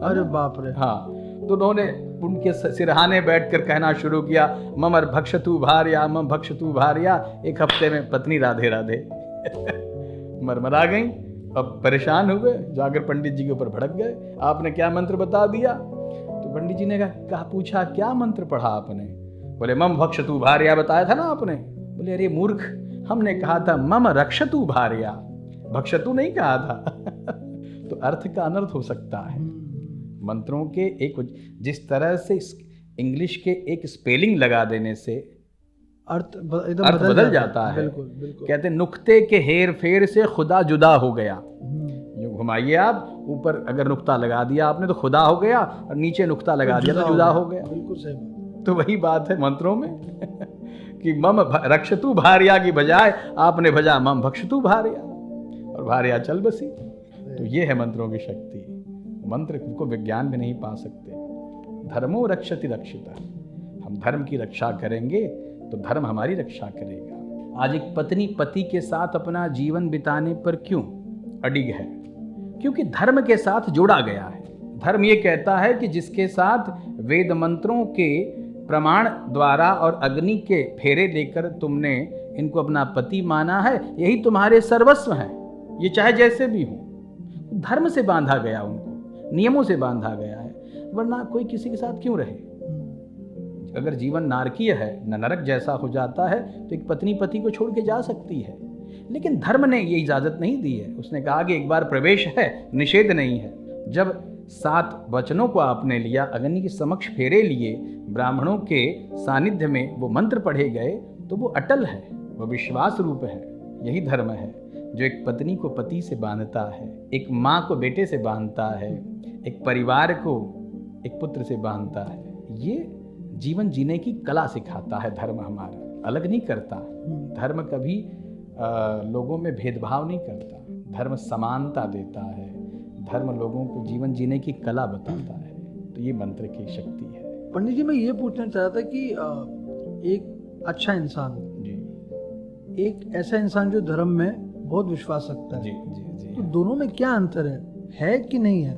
अरे बाप रे। हाँ, तो उन्होंने उनके सिरहाने बैठकर कहना शुरू किया मम भक्षतु भार्या मम भक्षतु भार्या। एक हफ्ते में पत्नी राधे राधे मरमरा गई। अब परेशान हो गए, जाकर पंडित जी के ऊपर भड़क गए, आपने क्या मंत्र बता दिया? तो पंडित जी ने कहा पूछा क्या मंत्र पढ़ा आपने? बोले मम भक्षतु भार्या बताया था ना आपने। बोले अरे मूर्ख, हमने कहा था मम रक्षतु भार्या, भक्षतु नहीं कहा था। तो अर्थ का अनर्थ हो सकता है। मंत्रों के एक, जिस तरह से इंग्लिश के एक स्पेलिंग लगा देने से अर्थ बदल जाता है। बिल्कुल, बिल्कुल। कहते नुक्ते के हेर फेर से खुदा जुदा हो गया। यूं घुमाइए आप, ऊपर अगर नुक्ता लगा दिया आपने तो खुदा हो गया, और नीचे नुक्ता लगा दिया तो जुदा हो गया। बिल्कुल सही बात। तो वही बात है मंत्रों में कि मम रक्षतु भार्या की बजाय आपने भजा मम भक्षतु भार्या, और भार्या चल बसी। तो ये है मंत्रों की शक्ति। मंत्र को विज्ञान भी नहीं पा सकते। धर्मो रक्षति रक्षिता, हम धर्म की रक्षा करेंगे तो धर्म हमारी रक्षा करेगा। आज एक पत्नी पति के साथ अपना जीवन बिताने पर क्यों अडिग है? क्योंकि धर्म के साथ जोड़ा गया है। धर्म ये कहता है कि जिसके साथ वेद मंत्रों के प्रमाण द्वारा और अग्नि के फेरे लेकर तुमने इनको अपना पति माना है, यही तुम्हारे सर्वस्व हैं, ये चाहे जैसे भी हो। धर्म से बांधा गया, उनको नियमों से बांधा गया है, वरना कोई किसी के साथ क्यों रहे? अगर जीवन नारकीय है, न नरक जैसा हो जाता है, तो एक पत्नी पति को छोड़ के जा सकती है। लेकिन धर्म ने ये इजाज़त नहीं दी है। उसने कहा कि एक बार प्रवेश है, निषेध नहीं है। जब 7 वचनों को आपने लिया, अग्नि के समक्ष फेरे लिए, ब्राह्मणों के सानिध्य में वो मंत्र पढ़े गए, तो वो अटल है, वो विश्वास रूप है। यही धर्म है जो एक पत्नी को पति से बांधता है, एक माँ को बेटे से बांधता है, एक परिवार को एक पुत्र से बांधता है। ये जीवन जीने की कला सिखाता है धर्म हमारा, अलग नहीं करता। धर्म कभी लोगों में भेदभाव नहीं करता। धर्म समानता देता है। धर्म लोगों को जीवन जीने की कला बताता है। तो ये मंत्र की शक्ति है। पंडित जी, मैं ये पूछना चाह रहा था कि एक अच्छा इंसान जी, एक ऐसा इंसान जो धर्म में बहुत विश्वास रखता है, जी जी जी, तो दोनों में क्या अंतर है कि नहीं है?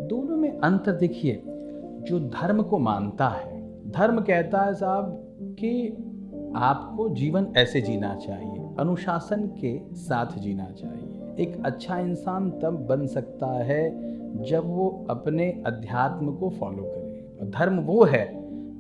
दोनों में अंतर देखिए, जो धर्म को मानता है, धर्म कहता है साहब कि आपको जीवन ऐसे जीना चाहिए, अनुशासन के साथ जीना चाहिए। एक अच्छा इंसान तब बन सकता है जब वो अपने अध्यात्म को फॉलो करे। धर्म वो है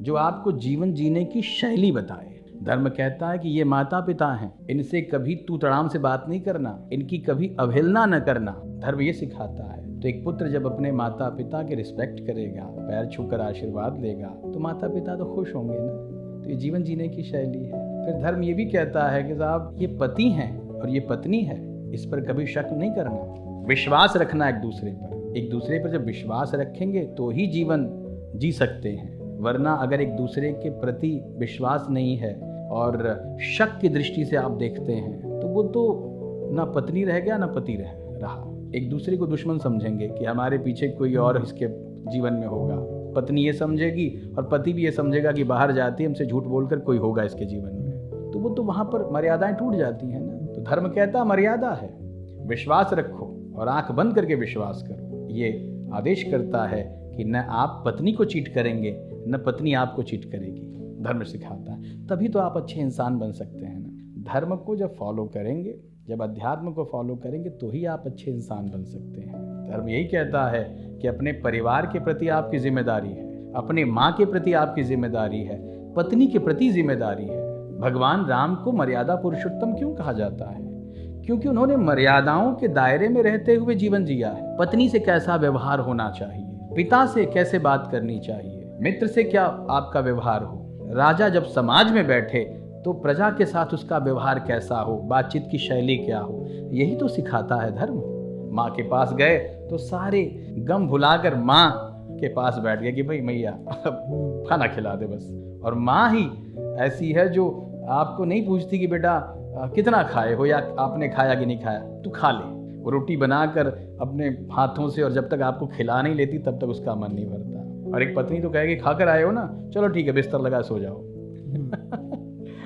जो आपको जीवन जीने की शैली बताए। धर्म कहता है कि ये माता पिता हैं, इनसे कभी तू तड़ाम से बात नहीं करना, इनकी कभी अवहेलना न करना। धर्म ये सिखाता है। तो एक पुत्र जब अपने माता पिता के रिस्पेक्ट करेगा, पैर छूकर आशीर्वाद लेगा, तो माता पिता तो खुश होंगे ना। तो ये जीवन जीने की शैली है। फिर धर्म ये भी कहता है कि साहब ये पति हैं और ये पत्नी है, इस पर कभी शक नहीं करना, विश्वास रखना एक दूसरे पर। एक दूसरे पर जब विश्वास रखेंगे तो ही जीवन जी सकते हैं, वरना अगर एक दूसरे के प्रति विश्वास नहीं है और शक की दृष्टि से आप देखते हैं, तो वो तो ना पत्नी रह गया ना पति रहा। एक दूसरे को दुश्मन समझेंगे कि हमारे पीछे कोई और इसके जीवन में होगा। पत्नी ये समझेगी और पति भी ये समझेगा कि बाहर जाती है, हमसे झूठ बोलकर कोई होगा इसके जीवन में। तो वो तो वहाँ पर मर्यादाएं टूट जाती हैं ना। तो धर्म कहता मर्यादा है, विश्वास रखो और आंख बंद करके विश्वास करो। ये आदेश करता है कि न आप पत्नी को चीट करेंगे, न पत्नी आपको चीट करेगी। धर्म सिखाता है, तभी तो आप अच्छे इंसान बन सकते हैं ना। धर्म को जब फॉलो करेंगे, जब अध्यात्म को फॉलो करेंगे, तो ही आप अच्छे इंसान बन सकते हैं। धर्म यही कहता है कि अपने परिवार के प्रति आपकी जिम्मेदारी है, अपने माँ के प्रति आपकी जिम्मेदारी है, पत्नी के प्रति जिम्मेदारी है। भगवान राम को मर्यादा पुरुषोत्तम क्यों कहा जाता है? क्योंकि उन्होंने मर्यादाओं के दायरे में रहते हुए जीवन जिया है। पत्नी से कैसा व्यवहार होना चाहिए, पिता से कैसे बात करनी चाहिए, मित्र से क्या आपका व्यवहार हो, राजा जब समाज में बैठे तो प्रजा के साथ उसका व्यवहार कैसा हो, बातचीत की शैली क्या हो, यही तो सिखाता है धर्म। माँ के पास गए तो सारे गम भुलाकर माँ के पास बैठ गए कि भाई मैया खाना खिला दे बस। और माँ ही ऐसी है जो आपको नहीं पूछती कि बेटा कितना खाए हो या आपने खाया कि नहीं खाया, तू खा ले। वो रोटी बनाकर अपने हाथों से, और जब तक आपको खिला नहीं लेती तब तक उसका मन नहीं भरता। और एक पत्नी तो कहेगी खाकर आए हो ना, चलो ठीक है बिस्तर लगा सो जाओ।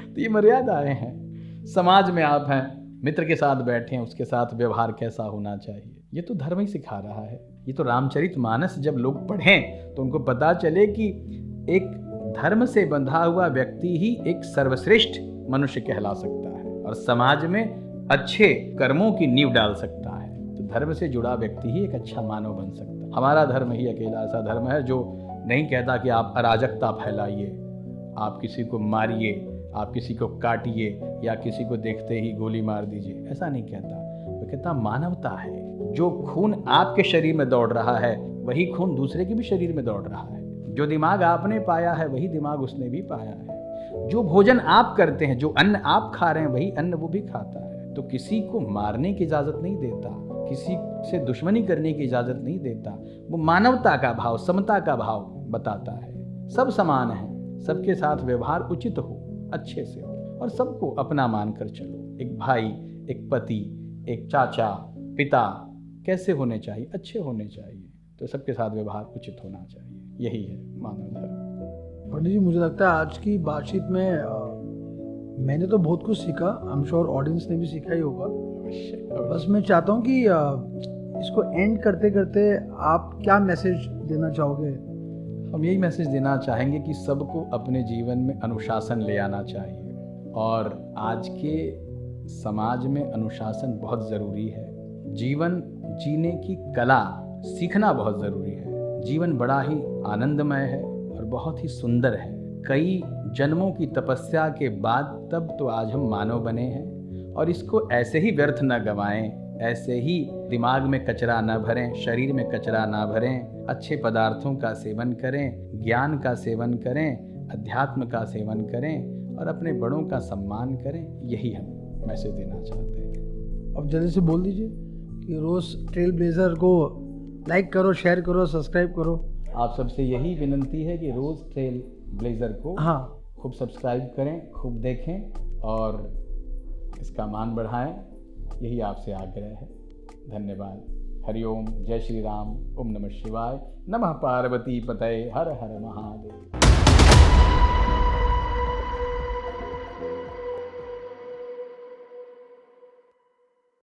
तो ये मर्यादाएं हैं। समाज में आप हैं, मित्र के साथ बैठे हैं, उसके साथ व्यवहार कैसा होना चाहिए, ये तो धर्म ही सिखा रहा है। ये तो रामचरितमानस जब लोग पढ़ें तो उनको पता चले कि एक धर्म से बंधा हुआ व्यक्ति ही एक सर्वश्रेष्ठ मनुष्य कहला सकता है और समाज में अच्छे कर्मों की नींव डाल सकता है। तो धर्म से जुड़ा व्यक्ति ही एक अच्छा मानव बन सकता है। हमारा धर्म ही अकेला ऐसा धर्म है जो नहीं कहता कि आप अराजकता फैलाइए, आप किसी को मारिए, आप किसी को काटिए या किसी को देखते ही गोली मार दीजिए, ऐसा नहीं कहता। वो कहता मानवता है। जो खून आपके शरीर में दौड़ रहा है वही खून दूसरे के भी शरीर में दौड़ रहा है। जो दिमाग आपने पाया है वही दिमाग उसने भी पाया है। जो भोजन आप करते हैं, जो अन्न आप खा रहे हैं वही अन्न वो भी खाता है। तो किसी को मारने की इजाज़त नहीं देता, किसी से दुश्मनी करने की इजाज़त नहीं देता। वो मानवता का भाव, समता का भाव बताता है। सब समान हैं, सबके साथ व्यवहार उचित हो, अच्छे से हो और सबको अपना मानकर चलो। एक भाई, एक पति, एक चाचा, पिता कैसे होने चाहिए? अच्छे होने चाहिए। तो सबके साथ व्यवहार उचित होना चाहिए। यही है मानव धर्म। पंडित जी, मुझे लगता है आज की बातचीत में मैंने तो बहुत कुछ सीखा, आई एम श्योर ऑडियंस ने भी सीखा ही होगा। बस मैं चाहता हूँ कि इसको एंड करते करते आप क्या मैसेज देना चाहोगे? हम यही मैसेज देना चाहेंगे कि सबको अपने जीवन में अनुशासन ले आना चाहिए, और आज के समाज में अनुशासन बहुत ज़रूरी है। जीवन जीने की कला सीखना बहुत ज़रूरी है। जीवन बड़ा ही आनंदमय है और बहुत ही सुंदर है। कई जन्मों की तपस्या के बाद तब तो आज हम मानव बने हैं, और इसको ऐसे ही व्यर्थ न गंवाएं, ऐसे ही दिमाग में कचरा न भरें, शरीर में कचरा न भरें। अच्छे पदार्थों का सेवन करें, ज्ञान का सेवन करें, अध्यात्म का सेवन करें और अपने बड़ों का सम्मान करें। यही हम मैसेज देना चाहते हैं। अब जल्दी से बोल दीजिए कि रोज़ ट्रेल ब्लेजर को लाइक करो, शेयर करो, सब्सक्राइब करो। आप सबसे यही विनंती है कि रोज़ ट्रेल ब्लेजर को हाँ, खूब सब्सक्राइब करें, खूब देखें और इसका मान बढ़ाएं। यही आपसे आग्रह है। धन्यवाद। हरिओम, जय श्री राम, ओम नमः शिवाय, नमः पार्वती पतये, हर हर महादेव।